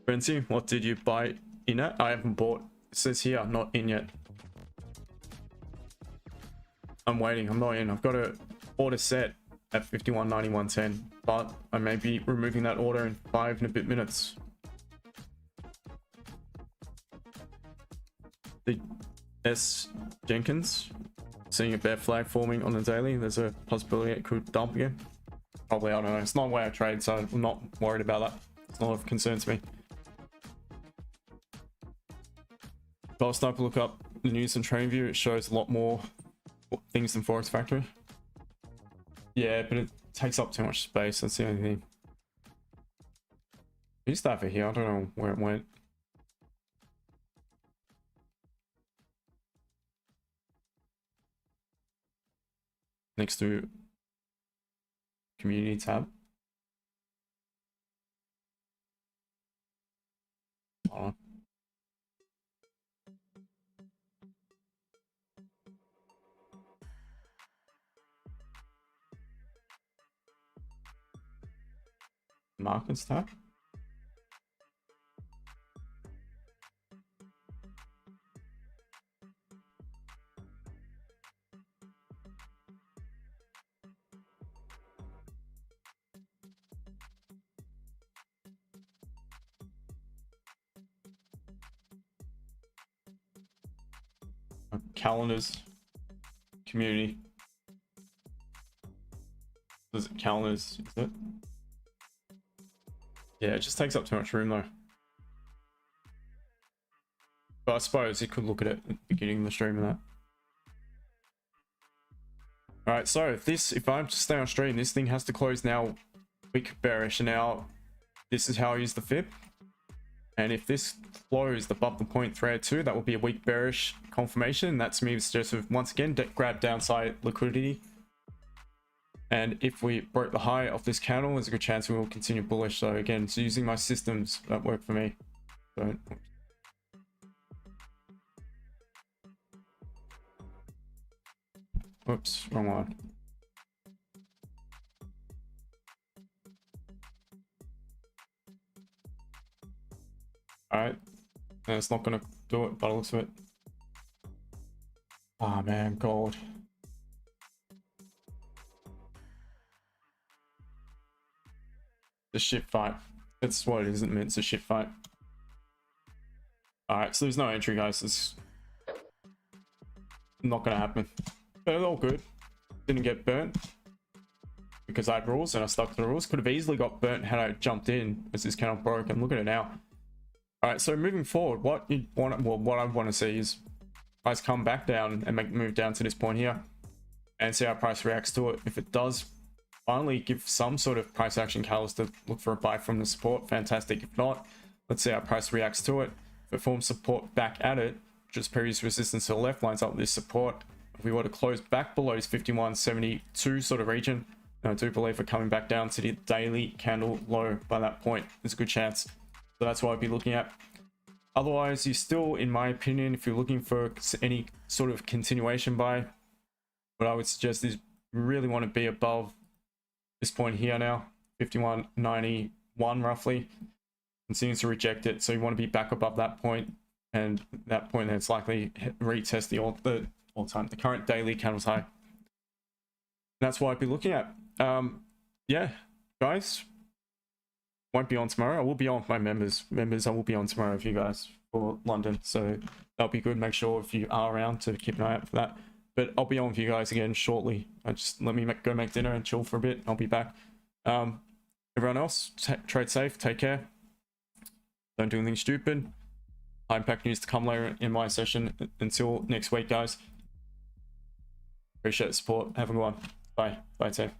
Speaker 1: Benzi, what did you buy in at? I haven't bought. It says here, not in yet. I'm waiting. I'm not in. I've got an order set at 51.91.10, but I may be removing that order in 5 and a bit minutes. The S Jenkins, seeing a bear flag forming on the daily. There's a possibility it could dump again. Probably, I don't know. It's not the way I trade, so I'm not worried about that. It's not of concern to me. If I was to look up the news and trading view, it shows a lot more things than Forex Factory. Yeah, but it takes up too much space. That's the only thing. I used to have it here. I don't know where it went. Next to community tab. Oh. Markets tab. Calendars, community. Is it calendars? Is it? Yeah, it just takes up too much room though. But I suppose you could look at it at the beginning of the stream and that. Alright, so if I'm to stay on stream, this thing has to close now week bearish. And now this is how I use the FEB. And if this closed above the point 302, that will be a weak bearish confirmation. That's me suggestive once again, grab downside liquidity. And if we broke the high of this candle, there's a good chance we will continue bullish. So again, it's using my systems that work for me. So, oops, wrong one. Alright, and it's not gonna do it by the looks of it. Oh man, gold. The shit fight. That's what it is, isn't it? It's a shit fight. Alright, so there's no entry, guys. It's not gonna happen. But it's all good. Didn't get burnt because I had rules and I stuck to the rules. Could have easily got burnt had I jumped in as this candle broke. And look at it now. Alright, so moving forward, what I want to see is price come back down and make the move down to this point here and see how price reacts to it. If it does finally give some sort of price action catalyst to look for a buy from the support, fantastic. If not, let's see how price reacts to it. If it forms support back at it, just previous resistance to the left lines up with this support. If we were to close back below this 51.72 sort of region, I do believe we're coming back down to the daily candle low by that point. There's a good chance. So that's what I'd be looking at. Otherwise, you still, in my opinion, if you're looking for any sort of continuation buy, what I would suggest is you really want to be above this point here now, 51.91 roughly. Continues to reject it, so you want to be back above that point, and that point then it's likely retest the current daily candles high. That's what I'd be looking at. Yeah, guys. Won't be on tomorrow. I will be on with my members. I will be on tomorrow with you guys for London. So that'll be good. Make sure if you are around to keep an eye out for that. But I'll be on with you guys again shortly. Just let me go make dinner and chill for a bit. I'll be back. Everyone else, trade safe. Take care. Don't do anything stupid. High impact news to come later in my session. Until next week, guys. Appreciate the support. Have a good one. Bye. Bye, safe.